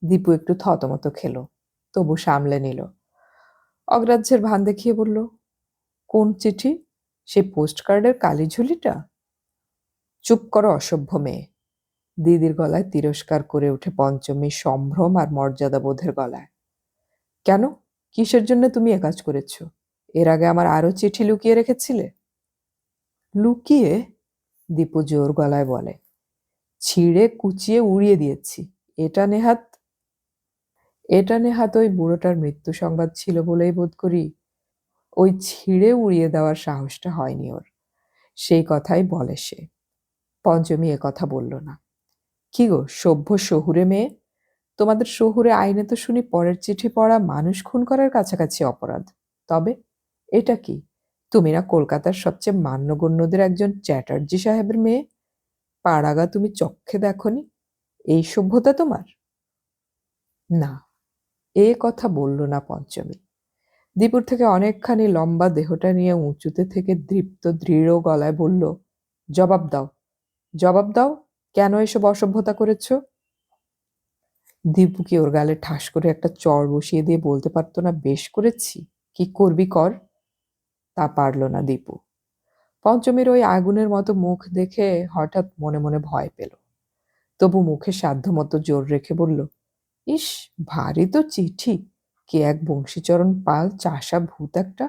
দীপু একটু থতমত খেল, তবু সামলে নিল। অগ্রাহ্যের ভান দেখিয়ে বলল, কোন চিঠি? সে পোস্টকার্ডের কালি ঝুলিটা? চুপ করো অসভ্য মেয়ে। দিদির গলায় তিরস্কার করে উঠে পঞ্চমী সম্ভ্রম আর মর্যাদাবোধের গলায়। কেন, কিসের জন্য তুমি এ কাজ করেছ? এর আগে আমার আরো চিঠি লুকিয়ে রেখেছিলে? লুকিয়ে? দীপু জোর গলায় বলে, ছিঁড়ে কুচিয়ে উড়িয়ে দিয়েছি। এটা নেহাত এটা নেহাত ওই বুড়োটার মৃত্যু সংবাদ ছিল বলেই বোধ করি ওই ছিঁড়ে উড়িয়ে দেওয়ার সাহসটা হয়নি ওর। সেই কথাই বলে সে। পঞ্চমী কথা বলল না। কি গো সভ্য শহুরে মেয়ে, তোমাদের শহুরে আইনে তো শুনি পরের চিঠি পড়া মানুষ খুন করার কাছাকাছি অপরাধ। তবে এটা কি, তুমি না কলকাতার সবচেয়ে মান্যগণ্যদের একজন চ্যাটার্জি সাহেবের মেয়ে? পাড়াগা তুমি চক্ষে দেখনি? এই সভ্যতা তোমার? না, এ কথা বলল না পঞ্চমী। দীপুর থেকে অনেকখানি লম্বা দেহটা নিয়ে উঁচুতে থেকে দৃপ্ত দৃঢ় গলায় বলল, জবাব দাও, জবাব দাও, কেন এসব অসভ্যতা করেছ? দীপু কি ওর গালে ঠাস করে একটা চড় বসিয়ে দিয়ে বলতে পারতো না, বেশ করেছি, কি করবি কর? তা পারল না দীপু। পঞ্চমীর ওই আগুনের মতো মুখ দেখে হঠাৎ মনে মনে ভয় পেল। তবু মুখে সাধ্যমতো জোর রেখে বলল, ইস, ভারী তো চিঠি। কে এক বংশীচরণ পাল, চাষা ভূত একটা।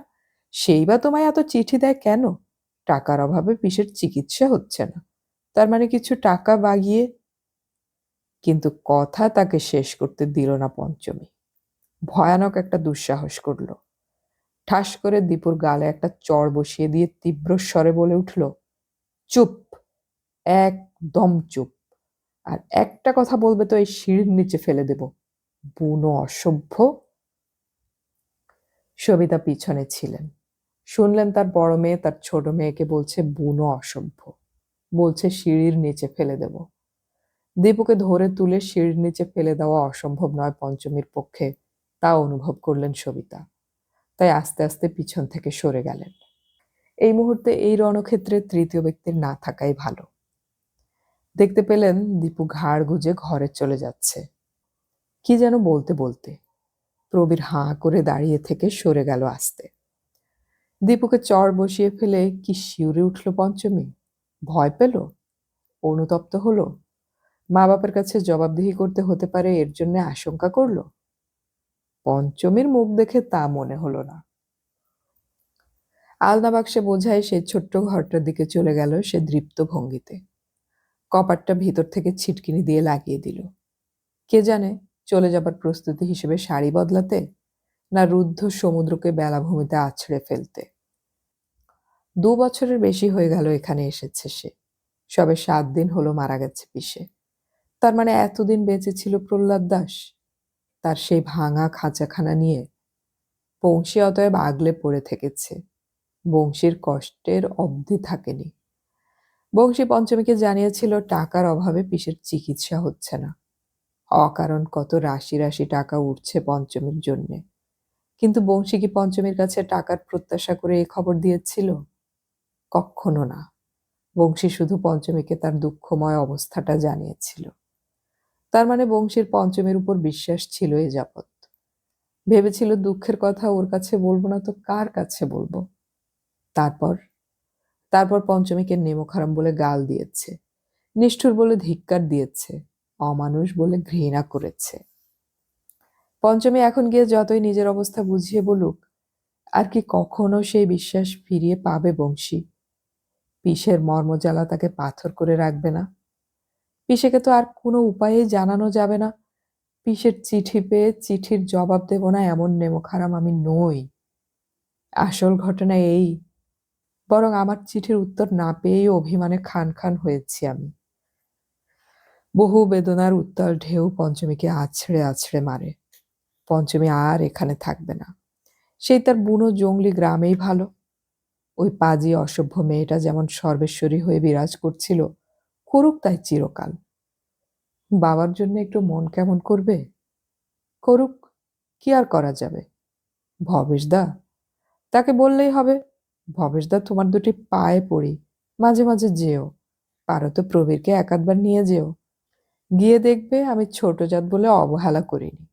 সেই বা তোমায় এত চিঠি দেয় কেন? টাকার অভাবে পিসের চিকিৎসা হচ্ছে না, তার মানে কিছু টাকা বাগিয়ে। কিন্তু কথা তাকে শেষ করতে দিল না পঞ্চমী। ভয়ানক একটা দুঃসাহস করল। ঠাস করে দীপুর গালে একটা চড় বসিয়ে দিয়ে তীব্র স্বরে বলে উঠল, চুপ, একদম চুপ। আর একটা কথা বলবে তো এই সিঁড়ির নিচে ফেলে দেব, বুনো অসভ্য। সবিতা পিছনে ছিলেন। শুনলেন তার বড় মেয়ে তার ছোট মেয়েকে বলছে বুনো অসভ্য, বলছে সিঁড়ির নিচে ফেলে দেব। দীপুকে ধরে তুলে সিঁড়ির নিচে ফেলে দেওয়া অসম্ভব নয় পঞ্চমীর পক্ষে, তা অনুভব করলেন সবিতা। তাই আস্তে আস্তে পিছন থেকে সরে গেলেন। এই মুহূর্তে এই রণক্ষেত্রে তৃতীয় ব্যক্তির না থাকাই ভালো। দেখতে পেলেন দীপু ঘাড় গুজে ঘরে চলে যাচ্ছে, কি যেন বলতে বলতে। প্রবীর হাঁ করে দাঁড়িয়ে থেকে সরে গেল আস্তে। দীপুকে চড় বসিয়ে ফেলে কি শিউরে উঠল পঞ্চমী? ভয় পেল? অনুতপ্ত হলো? মা বাপের কাছে জবাবদিহি করতে হতে পারে এর জন্য আশঙ্কা করল? পঞ্চমীর মুখ দেখে তা মনে হলো না। আলনা বাক্সে বোঝাই সেই ছোট্ট ঘরটার দিকে চলে গেল সে দৃপ্ত ভঙ্গিতে। কপাটটা ভিতর থেকে ছিটকিনি দিয়ে লাগিয়ে দিল। কে জানে, চলে যাবার প্রস্তুতি হিসেবে শাড়ি বদলাতে, না রুদ্ধ সমুদ্রকে বেলাভূমিতে আছড়ে ফেলতে। 2 বছরের বেশি হয়ে গেল এখানে এসেছে সে। সবে 7 দিন হলো মারা গেছে পিসে। তার মানে এতদিন বেঁচে ছিল প্রহ্লাদ দাস। তার সেই ভাঙা খাঁচাখানা নিয়ে বংশী অতএব আগলে পড়ে থেকেছে। বংশীর কষ্টের অবধি থাকেনি। বংশী পঞ্চমীকে জানিয়েছিল টাকার অভাবে পিসের চিকিৎসা হচ্ছে না। অকারণ কত রাশি রাশি টাকা উঠছে পঞ্চমীর জন্যে। কিন্তু বংশী কি পঞ্চমীর কাছে টাকার প্রত্যাশা করে এ খবর দিয়েছিল? কক্ষনো না। বংশী শুধু পঞ্চমীকে তার দুঃখময় অবস্থাটা জানিয়েছিল। তার মানে বংশীর পঞ্চমীর উপর বিশ্বাস ছিল এ যাবৎ। ভেবেছিল দুঃখের কথা ওর কাছে বলবো না তো কার কাছে বলবো। তারপর তারপর পঞ্চমীকে নেমোখারাম বলে গাল দিয়েছে, নিষ্ঠুর বলে ধিক্কার দিয়েছে, অমানুষ বলে ঘৃণা করেছে। পঞ্চমী এখন গিয়ে যতই নিজের অবস্থা বুঝিয়ে বলুক, আর কি কখনো সেই বিশ্বাস ফিরিয়ে পাবে বংশী? পিসের মর্মজ্বালা তাকে পাথর করে রাখবে না। পিসেকে তো আর কোনো উপায়েই জানানো যাবে না পিসের চিঠি পেয়ে চিঠির জবাব দেব না এমন নেমোখারাম আমি নই। আসল ঘটনা এই, বরং আমার চিঠির উত্তর না পেয়েই অভিমানে খান খান হয়েছি আমি। বহু বেদনার উত্তাল ঢেউ পঞ্চমীকে আছড়ে আছড়ে মারে। পঞ্চমী আর এখানে থাকবে না। সেই তার বুনো জংলি গ্রামেই ভালো। ওই পাজি অসভ্য মেয়েটা যেমন সর্বেশ্বরী হয়ে বিরাজ করছিল, করুক তাই চিরকাল। বাবার জন্য একটু মন কেমন করবে? করুক, কি আর করা যাবে। ভবেশদা, তাকে বললেই হবে, ভবেশদা তোমার দুটি পায়ে পড়ি, মাঝে মাঝে যেও, পারো তো প্রবীরকে একাধবার নিয়ে যেও, গিয়ে দেখবে আমি ছোট জাত বলে অবহেলা করিনি।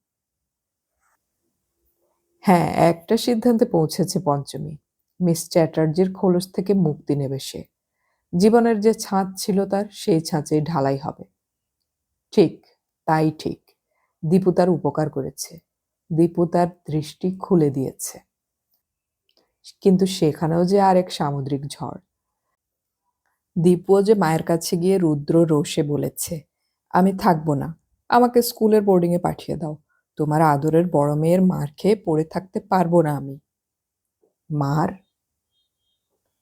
হ্যাঁ, একটা সিদ্ধান্তে পৌঁছেছে পঞ্চমী। মিস চ্যাটার্জির খোলস থেকে মুক্তি নেবে সে। জীবনের যে ছাঁচ ছিল তার, সেই ছাঁচেই ঢালাই হবে। ঠিক, তাই ঠিক। দীপু তার উপকার করেছে। দীপু তার দৃষ্টি খুলে দিয়েছে। কিন্তু সেখানেও যে আরেক সামুদ্রিক ঝড়। দীপুও যে মায়ের কাছে গিয়ে রুদ্র রোষে বলেছে, আমি থাকবো না, আমাকে স্কুলের বোর্ডিংয়ে পাঠিয়ে দাও, তোমার আদরের বড় মেয়ের মার খেয়ে পড়ে থাকতে পারবো না আমি। মার?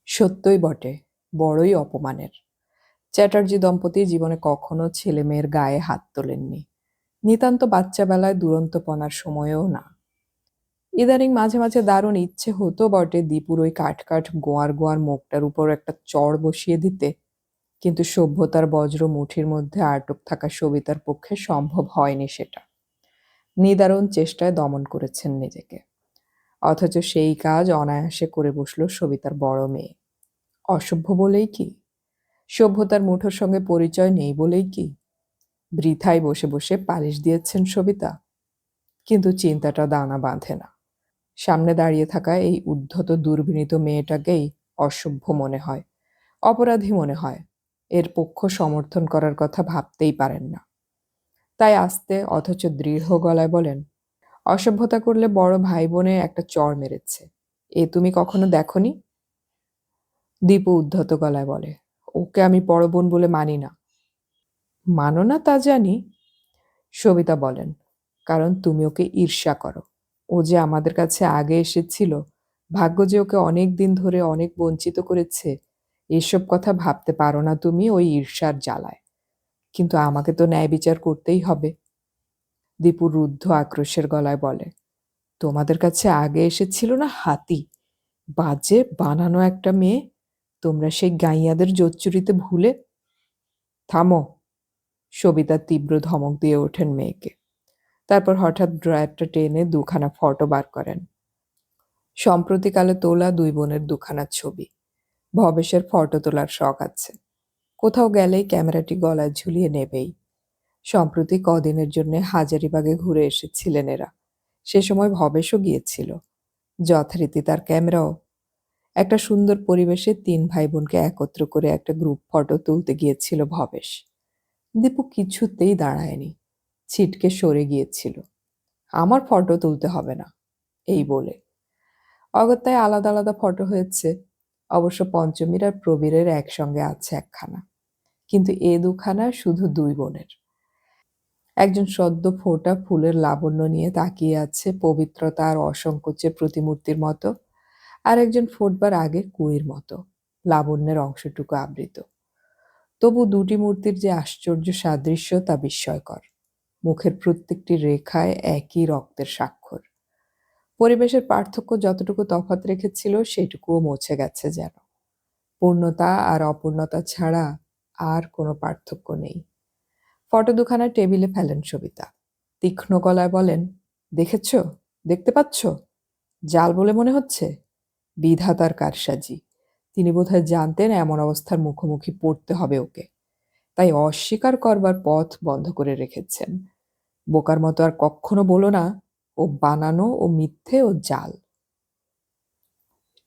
সত্যই বটে, বড়ই অপমানের। চ্যাটার্জি দম্পতি জীবনে কখনো ছেলে মেয়ের গায়ে হাত তোলেননি, নিতান্ত বাচ্চাবেলায় দুরন্তপনার সময়েও না। ইদানিং মাঝে মাঝে দারুণ ইচ্ছে হতো বটে দীপুর ওই কাঠ কাঠ গোয়ার গোয়ার মুখটার উপর একটা চড় বসিয়ে দিতে, কিন্তু সভ্যতার বজ্র মুঠির মধ্যে আটক থাকা সবিতার পক্ষে সম্ভব হয়নি সেটা। নিদারুণ চেষ্টায় দমন করেছেন নিজেকে, অথচ সেই কাজ অনায়াসে করে বসল সবিতার বড় মেয়ে। অসভ্য বলেই কি? সভ্যতার মুঠোর সঙ্গে পরিচয় নেই বলেই কি বৃথায় বসে বসে পালিশ দিয়েছেন সবিতা? কিন্তু চিন্তাটা দানা বাঁধে না। সামনে দাঁড়িয়ে থাকা এই উদ্ধত দুর্বিনীত মেয়েটাকেই অসভ্য মনে হয়, অপরাধী মনে হয়, এর পক্ষ সমর্থন করার কথা ভাবতেই পারেন না। তাই আস্তে অথচ দৃঢ় গলায় বলেন, অসভ্যতা করলে বড় ভাই বোনে একটা চড় মেরেছে, এ তুমি কখনো দেখনি? দীপু উদ্ধত গলায় বলে, ওকে আমি বড় বোন বলে মানি না। মানো না তা জানি, সবিতা বলেন, কারণ তুমি ওকে ঈর্ষা করো। ও যে আমাদের কাছে আগে এসেছিল, ভাগ্য যে ওকে অনেক দিন ধরে অনেক বঞ্চিত করেছে, এসব কথা ভাবতে পারো না তুমি ওই ঈর্ষার জ্বালায়। কিন্তু আমাকে তো ন্যায় বিচার করতেই হবে। দীপু রুদ্ধ আক্রোশের গলায় বলে, তোমাদের কাছে আগে এসেছিল না হাতি, বাজে বানানো একটা মেয়ে, তোমরা সেই গাইয়াদের জোচ্চুরিতে ভুলে। থামো, সবিতা তীব্র ধমক দিয়ে ওঠেন মেয়েকে। তারপর হঠাৎ ড্রয়ারটা টেনে দুখানা ফটো বার করেন। সম্প্রতিকালে তোলা দুই বোনের দুখানা ছবি। ভবেশের ফটো তোলার শখ আছে, কোথাও গেলেই ক্যামেরাটি গলায় ঝুলিয়ে নেবেই। সম্প্রতি কদিনের জন্য হাজারিবাগে ঘুরে এসেছিলেন এরা, সে সময় ভবেশও গিয়েছিল, যথারীতি তার ক্যামেরাও। একটা সুন্দর পরিবেশে তিন ভাই বোনকে একত্র করে একটা গ্রুপ ফটো তুলতে গিয়েছিল ভবেশ। দীপু কিছুতেই দাঁড়ায়নি, ছিটকে সরে গিয়েছিল। আমার ফটো তুলতে হবে না, এই বলে। অগত্যায় আলাদা আলাদা ফটো হয়েছে, অবশ্য পঞ্চমীর আর প্রবীরের একসঙ্গে আছে একখানা, কিন্তু এ দুখানা শুধু দুই বোনের। একজন সদ্য ফোটা ফুলের লাবণ্য নিয়ে তাকিয়ে আছে পবিত্রতা আর অসংকোচের প্রতিমূর্তির মতো, আর একজন ফোটবার আগে কুঁড়ির মতো, লাবণ্যের অংশটুকু আবৃত। তবু দুটি মূর্তির যে আশ্চর্য সাদৃশ্য তা বিস্ময়কর। মুখের প্রত্যেকটি রেখায় একই রক্তের স্বাক্ষর। পরিবেশের পার্থক্য যতটুকু তফাৎ রেখেছিল সেটুকুও মুছে গেছে যেন। পূর্ণতা আর অপূর্ণতা ছাড়া আর কোনো পার্থক্য নেই। ফটো দুখানা টেবিলে ফেলেন সবিতা, তীক্ষ্ণ গলায় বলেন, দেখেছ, দেখতে পাচ্ছ? জাল বলে মনে হচ্ছে? বিধাতার কারসাজি। তিনি বোধহয় জানতেন এমন অবস্থার মুখোমুখি পড়তে হবে ওকে, তাই অস্বীকার করবার পথ বন্ধ করে রেখেছেন। বোকার মতো আর কখনো বলো না ও বানানো, ও মিথ্যে, ও জাল।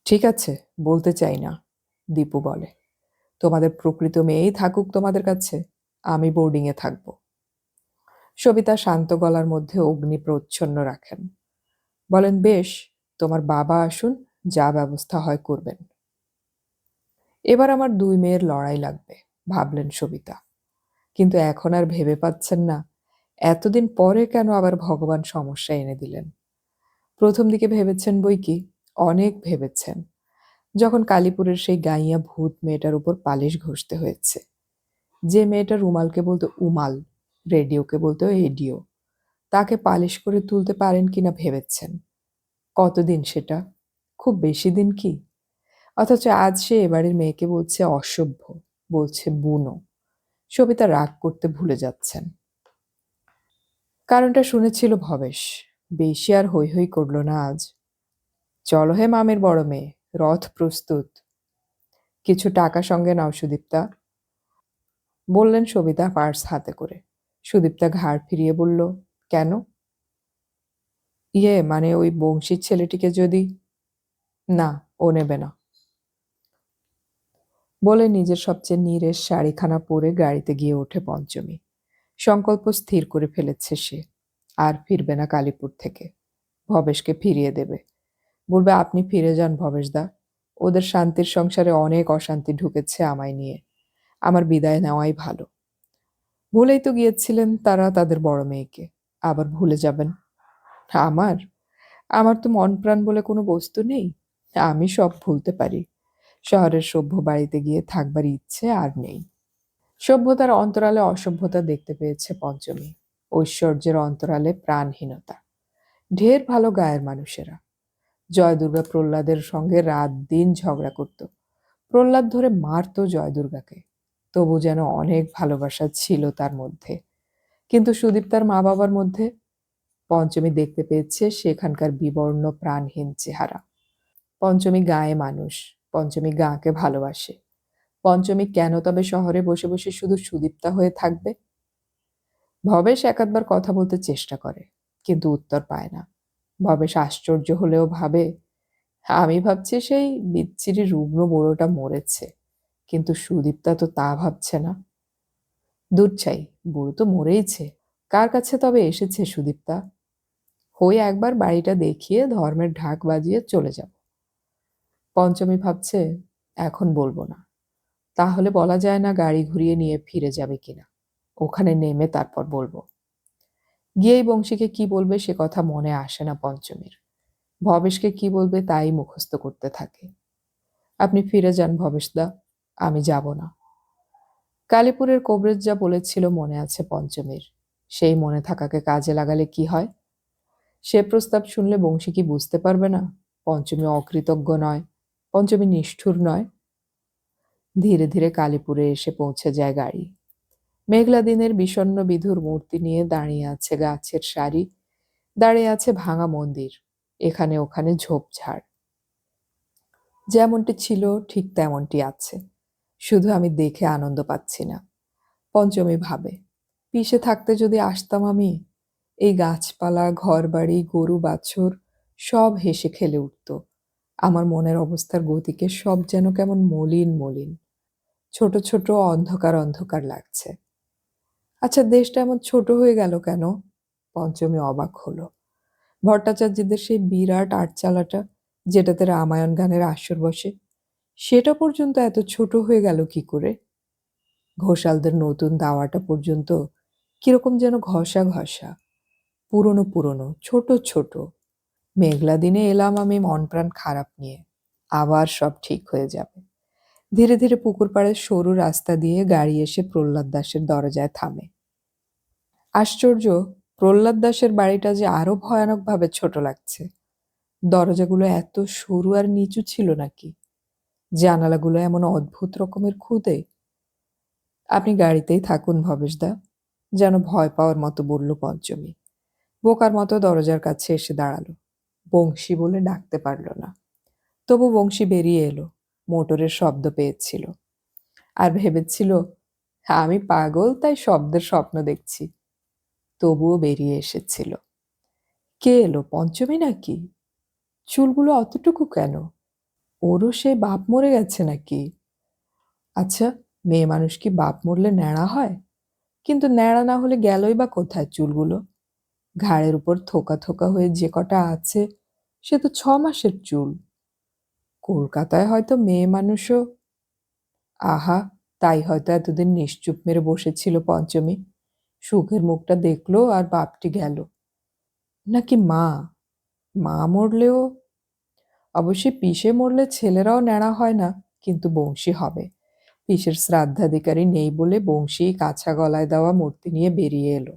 ঠিক আছে, বলতে চাই না, দীপু বলে। তোমাদের প্রকৃত মেয়েই থাকুক তোমাদের কাছে, আমি বোর্ডিংয়ে থাকব। সবিতা শান্ত গলার মধ্যে অগ্নি প্রচ্ছন্ন রাখেন, বলেন, বেশ, তোমার বাবা আসুন, যা ব্যবস্থা হয় করবেন। এবার আমার দুই মেয়ের লড়াই লাগবে, ভাবলেন সবিতা, কিন্তু এখন আর ভেবে পাচ্ছেন না এতদিন পরে কেন আবার ভগবান সমস্যা এনে দিলেন। প্রথম দিকে ভেবেছেন বই কি, অনেক ভেবেছেন, যখন কালীপুরের সেই গাইয়া ভূত মেয়েটার উপর পালিশ ঘষতে হয়েছে। যে মেয়েটা রুমালকে বলতো উমাল, রেডিওকে বলতো এডিও, তাকে পালিশ করে তুলতে পারেন কিনা ভেবেছেন। কতদিন সেটা? খুব বেশি দিন কি? অথচ আজ সে এবারের মেয়েকে বলছে অসভ্য, বলছে বুনো। সবিতা রাগ করতে ভুলে যাচ্ছেন। কারণটা শুনেছিল ভবেশ, বেশি আর হৈ হৈ করল না আজ। চলো হে মামের বড় মেয়ে, রথ প্রস্তুত। কিছু টাকা সঙ্গে নাও সুদীপ্তা, বললেন সবিতা পার্স হাতে করে। সুদীপ্তা ঘাড় ফিরিয়ে বলল, কেন? ইয়ে মানে ওই বংশীর ছেলেটিকে যদি। না, ও নেবে না, বলে নিজের সবচেয়ে নীরের শাড়িখানা পরে গাড়িতে গিয়ে ওঠে পঞ্চমী। সংকল্প স্থির করে ফেলেছে সে, আর ফিরবে না কালীপুর থেকে। ভবেশকে ফিরিয়ে দেবে, বলবে, আপনি ফিরে যান ভবেশদা, ওদের শান্তির সংসারে অনেক অশান্তি ঢুকেছে আমায় নিয়ে, আমার বিদায় নেওয়াই ভালো। ভুলেই তো গিয়েছিলেন তারা তাদের বড় মেয়েকে। আবার ভুলে যাবেন। আমার? আমার তো মন প্রাণ বলে কোনো বস্তু নেই। আমি সব ভুলতে পারি। শহরের সভ্য বাড়িতে গিয়ে থাকবার ইচ্ছে আর নেই। সভ্যতার অন্তরালে অসভ্যতা দেখতে পেয়েছে পঞ্চমী। ঐশ্বর্যের অন্তরালে প্রাণহীনতা। ঢের ভালো গায়ের মানুষেরা। জয়দুর্গা প্রহ্লাদের সঙ্গে রাত দিন ঝগড়া করত। প্রহ্লাদ ধরে মারত জয়দুর্গাকে। তবু যেন অনেক ভালোবাসা ছিল তার মধ্যে। কিন্তু সুদীপ্তার মা বাবার মধ্যে পঞ্চমী দেখতে পেয়েছে সেখানকার বিবর্ণ প্রাণহীন চেহারা। পঞ্চমী গাঁয়ে মানুষ। পঞ্চমী গাঁকে ভালোবাসে। পঞ্চমী কেন তবে শহরে বসে বসে শুধু সুদীপ্তা হয়ে থাকবে? ভবেশ একাধবার কথা বলতে চেষ্টা করে, কিন্তু উত্তর পায় না। ভবেশ আশ্চর্য হলেও ভাবে, আমি ভাবছি সেই বিচ্ছিরি রুগ্ন বুড়োটা মরেছে, কিন্তু সুদীপ্তা তো তা ভাবছে না। দূর চাই, বুড়ো তো মরেইছে। কার কাছে তবে এসেছে সুদীপ্তা? হই একবার বাড়িটা দেখিয়ে ধর্মের ঢাক বাজিয়ে চলে যাব। পঞ্চমী ভাবছে, এখন বলবো না। তাহলে বলা যায় না গাড়ি ঘুরিয়ে নিয়ে ফিরে যাবে কিনা। ওখানে নেমে তারপর বলবো। গিয়েই বংশীকে কি বলবে সে কথা মনে আসে না পঞ্চমীর। ভবেশকে কি বলবে তাই মুখস্থ করতে থাকে। আপনি ফিরে যান ভবেশদা, আমি যাব না। কালীপুরের কবরেজ যা বলেছিল মনে আছে পঞ্চমীর। সেই মনে থাকাকে কাজে লাগালে কি হয়? সে প্রস্তাব শুনলে বংশী কি বুঝতে পারবে না পঞ্চমী অকৃতজ্ঞ নয়, পঞ্চমী নিষ্ঠুর নয়? ধীরে ধীরে কালীপুরে এসে পৌঁছে যায় গাড়ি। মেঘলা দিনের বিষণ্ণ বিধুর মূর্তি নিয়ে দাঁড়িয়ে আছে গাছের সারি, দাঁড়িয়ে আছে ভাঙা মন্দির, এখানে ওখানে ঝোপঝাড়। যেমনটি ছিল ঠিক তেমনটি আছে, শুধু আমি দেখে আনন্দ পাচ্ছি না। পঞ্চমী ভাবে, পিষে থাকতে যদি আসতাম আমি, এই গাছপালা ঘরবাড়ি গরু বাছুর সব হেসে খেলে উঠত। আমার মনের অবস্থার গতিকে সব যেন কেমন মলিন মলিন, ছোট ছোট অন্ধকার অন্ধকার লাগছে। আচ্ছা, দেশটা এমন ছোট হয়ে গেল কেন? পঞ্চমী অবাক হলো। ভট্টাচার্যদের সেই বিরাট আটচালাটা, যেটাতে রামায়ণ গানের আসর বসে, সেটা পর্যন্ত এত ছোট হয়ে গেল কি করে? ঘোষালদের নতুন দাওয়াটা পর্যন্ত কিরকম যেন ঘষা ঘষা, পুরনো পুরনো, ছোট ছোট। মেঘলা দিনে এলাম আমি মন প্রাণ খারাপ নিয়ে। আবার সব ঠিক হয়ে যাবে। ধীরে ধীরে পুকুর পাড়ের সরু রাস্তা দিয়ে গাড়ি এসে প্রহ্লাদ দাসের দরজায় থামে। আশ্চর্য, প্রহ্লাদ দাসের বাড়িটা যে আরো ভয়ানকভাবে ছোট লাগছে। দরজাগুলো এত সরু আর নিচু ছিল নাকি? জানালাগুলো এমন অদ্ভুত রকমের খুদে। আপনি গাড়িতেই থাকুন ভবেশদা, যেন ভয় পাওয়ার মতো বলল পঞ্চমী। বোকার মতো দরজার কাছে এসে দাঁড়ালো। বংশী বলে ডাকতে পারল না। তবু বংশী বেরিয়ে এলো। মোটরের শব্দ পেয়েছিল আর ভেবেছিল, আমি পাগল তাই শব্দের স্বপ্ন দেখছি। তবুও বেরিয়ে এসেছিল। কে এলো, পঞ্চমী নাকি? চুলগুলো অতটুকু কেন? ওরও সে বাপ মরে গেছে নাকি? আচ্ছা, মেয়ে মানুষ কি বাপ মরলে ন্যাড়া হয়? কিন্তু ন্যাড়া না হলে গেলই বা কোথায় চুলগুলো? ঘাড়ের উপর থোকা থোকা হয়ে যে কটা আছে, সে তো 6 মাসের চুল। কলকাতায় হয়তো মেয়ে মানুষও। আহা, তাই হয়তো এতদিন নিশ্চুপ মেরে বসেছিল পঞ্চমী। সুখের মুখটা দেখলো আর বাপটি গেল। নাকি মা? মা মরলেও অবশ্যই পিষে মরলে ছেলেরাও ন্যাড়া হয় না, কিন্তু বংশী হবে। পিসের শ্রাদ্ধাধিকারী নেই বলে বংশী কাছা গলায় দেওয়া মূর্তি নিয়ে বেরিয়ে এলো।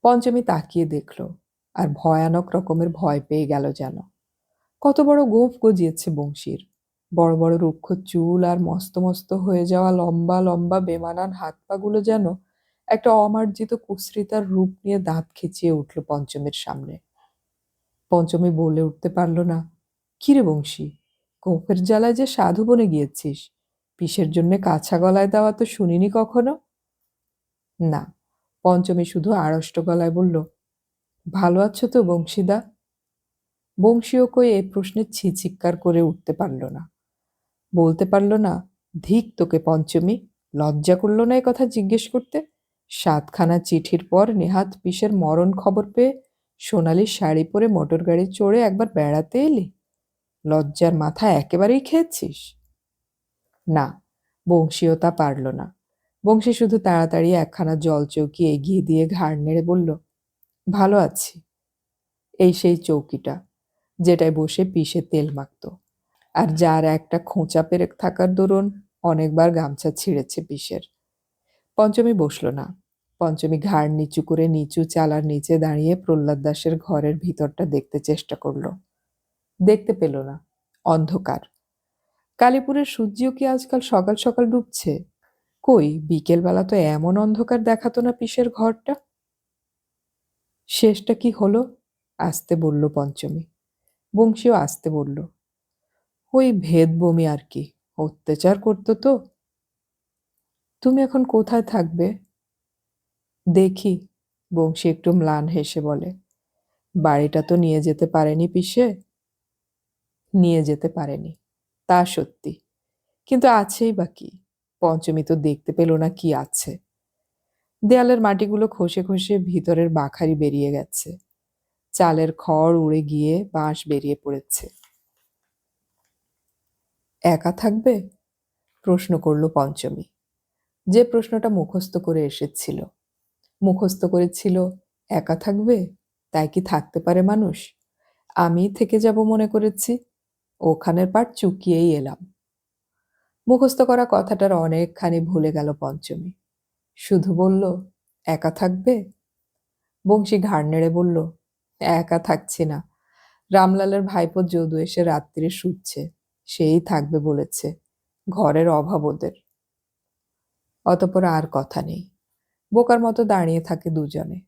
পঞ্চমী তাকিয়ে দেখল, আর ভয়ানক রকমের ভয় পেয়ে গেল যেন। কত বড় গোঁফ গজিয়েছে বংশীর। বড় বড় রুক্ষ চুল আর মস্ত মস্ত হয়ে যাওয়া লম্বা লম্বা বেমানান হাত পাগুলো যেন একটা অমার্জিত কুশ্রিতার রূপ নিয়ে দাঁত খিচিয়ে উঠল পঞ্চমীর সামনে। পঞ্চমী বলে উঠতে পারল না, কিরে বংশী, গোঁফের জ্বালায় যে সাধু বনে গিয়েছিস? পিসের জন্যে কাছা গলায় দেওয়া তো শুনিনি কখনো। না, পঞ্চমী শুধু আড়ষ্ট গলায় বলল, ভালো আছো তো বংশীদা? বংশীও কই এ প্রশ্নে ছি চিৎকার করে উঠতে পারল না। বলতে পারল না, ধিক তোকে পঞ্চমী, লজ্জা করল না এ কথা জিজ্ঞেস করতে? 7খানা চিঠির পর নেহাত পিসের মরণ খবর পেয়ে সোনালি শাড়ি পরে মোটর গাড়ি চড়ে একবার বেড়াতে এলি? লজ্জার মাথা একেবারেই খেয়েছিস? না, বংশীও তা পারল না। বংশী শুধু তাড়াতাড়ি একখানা জলচৌকি এগিয়ে দিয়ে ঘাড় নেড়ে বলল, ভালো আছি। এই সেই চৌকিটা, যেটায় বসে পিষে তেল মাখত, আর যার একটা খোঁচা পেরেক থাকার দরুন অনেকবার গামছা ছিঁড়েছে পিসের। পঞ্চমী বসল না। পঞ্চমী ঘাড় নিচু করে নিচু চালার নিচে দাঁড়িয়ে প্রহ্লাদ দাসের ঘরের ভিতরটা দেখতে চেষ্টা করল। দেখতে পেল না, অন্ধকার। কালীপুরের সূর্যও কি আজকাল সকাল সকাল ডুবছে? কই, বিকেলবেলা তো এমন অন্ধকার দেখাতো না পিসের ঘরটা। শেষটা কি হলো? আস্তে বলল পঞ্চমী। বংশীও আস্তে বলল, ওই ভেদ বমি আর কি, অত্যাচার করতো তো। তুমি এখন কোথায় থাকবে? দেখি। বংশী একটু ম্লান হেসে বলে, বাড়িটা তো নিয়ে যেতে পারেনি পিসে। নিয়ে যেতে পারেনি, তা সত্যি, কিন্তু আছেই বা কি? পঞ্চমী তো দেখতে পেল না কি আছে। দেয়ালের মাটিগুলো খসে খসে ভিতরের বাখারি বেরিয়ে গেছে, চালের খড় উড়ে গিয়ে বাঁশ বেরিয়ে পড়েছে। একা থাকবে? প্রশ্ন করল পঞ্চমী, যে প্রশ্নটা মুখস্থ করে এসেছিল। মুখস্থ করেছিল, একা থাকবে? তাই কি থাকতে পারে মানুষ? আমি থেকে যাব মনে করেছি, ওখানের পাট চুকিয়েই এলাম। মুখস্থ করা কথাটার অনেকখানি ভুলে গেল পঞ্চমী। শুধু বলল, একা থাকবে? বংশী ঘাড় নেড়ে বলল, একা থাকছি না। রামলালের ভাইপো যদু এসে রাত্রিরে শুচ্ছে, সেই থাকবে বলেছে। ঘরের অভাব ওদের। অতঃপর আর কথা নেই। বোকার মতো দাঁড়িয়ে থাকে দুজনে।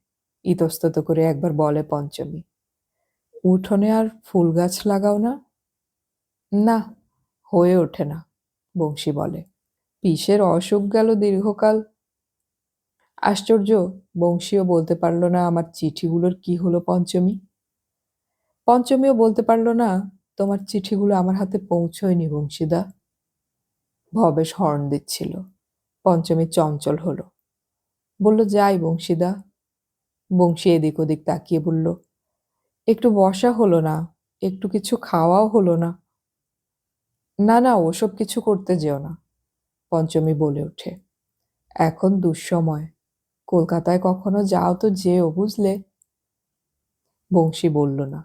ইতস্তত করে একবার বলে পঞ্চমী, উঠোনে আর ফুল গাছ লাগাও না? না, হয়ে ওঠে না, বংশী বলে। পিসের অসুখ গেল দীর্ঘকাল। আশ্চর্য, বংশীও বলতে পারল না আমার চিঠিগুলোর কি হলো পঞ্চমী। পঞ্চমীও বলতে পারল না, তোমার চিঠিগুলো আমার হাতে পৌঁছয়নি বংশীদা। ভবেশ হর্ন দিচ্ছিল। পঞ্চমী চঞ্চল হলো, বলল, যাই বংশীদা। বংশী এদিক ওদিক তাকিয়ে বলল, একটু বসা হলো না, একটু কিছু খাওয়াও হলো না। না না, ওসব কিছু করতে যেও না, পঞ্চমী বলে ওঠে। এখন দুঃসময়, কলকাতায় কখনো যাও তো যেও, বুঝলে? বংশী বলল না।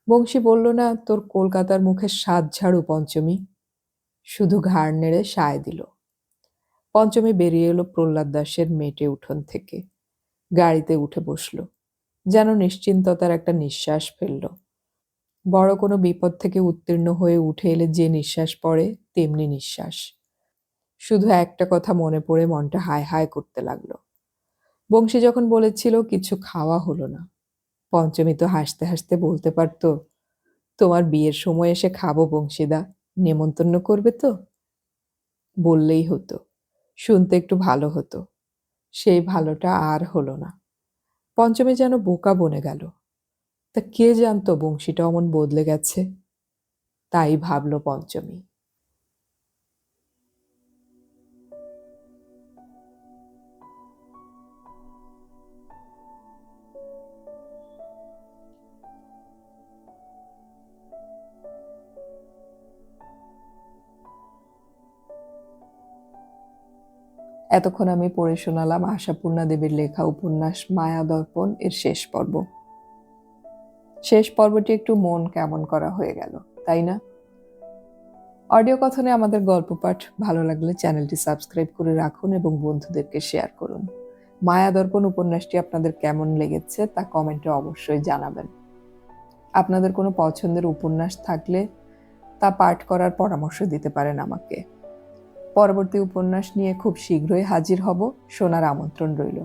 বংশী বলল না, তোর কলকাতার মুখের স্বাদ ঝাড়ু পঞ্চমী। শুধু ঘাড় নেড়ে সায় দিল। পঞ্চমী বেরিয়ে এলো প্রহ্লাদ দাসের মেটে উঠোন থেকে। গাড়িতে উঠে বসল, যেন নিশ্চিন্ততার একটা নিঃশ্বাস ফেলল। বড় কোনো বিপদ থেকে উত্তীর্ণ হয়ে উঠে এলে যে নিঃশ্বাস পড়ে, তেমনি নিঃশ্বাস। শুধু একটা কথা মনে পড়ে মনটা হায় হায় করতে লাগলো। বংশী যখন বলেছিল কিছু খাওয়া হলো না, পঞ্চমী তো হাসতে হাসতে বলতে পারতো, তোমার বিয়ের সময় এসে খাবো বংশীদা, নেমন্তন্ন করবে তো? বললেই হতো, শুনতে একটু ভালো হতো। সেই ভালোটা আর হলো না। পঞ্চমী যেন বোকা বনে গেল। তা কে জানতো বংশীটা অমন বদলে গেছে? তাই ভাবল পঞ্চমী। এতক্ষণ আমি পড়ে শোনালাম আশাপূর্ণা দেবীর লেখা উপন্যাস মায়াদর্পণ এর শেষ পর্ব। শেষ পর্বটি একটু মন কেমন করা হয়ে গেল, তাই না? অডিও কথনে আমাদের গল্প পাঠ ভালো লাগলে চ্যানেলটি সাবস্ক্রাইব করে রাখুন এবং বন্ধুদেরকে শেয়ার করুন। মায়াদর্পণ উপন্যাসটি আপনাদের কেমন লেগেছে তা কমেন্টে অবশ্যই জানাবেন। আপনাদের কোনো পছন্দের উপন্যাস থাকলে তা পাঠ করার পরামর্শ দিতে পারেন আমাকে। পরবর্তী উপন্যাস নিয়ে খুব শীঘ্রই হাজির হব, শোনার আমন্ত্রণ রইল।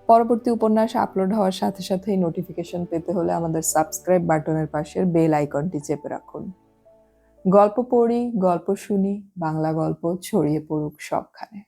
পরবর্তী উপন্যাস আপলোড হওয়ার সাথে সাথেই নোটিফিকেশন পেতে হলে আমাদের সাবস্ক্রাইব বাটনের পাশের বেল আইকনটি চেপে রাখুন। গল্প পড়ি, গল্প শুনি, বাংলা গল্প ছড়িয়ে পড়ুক সবখানে।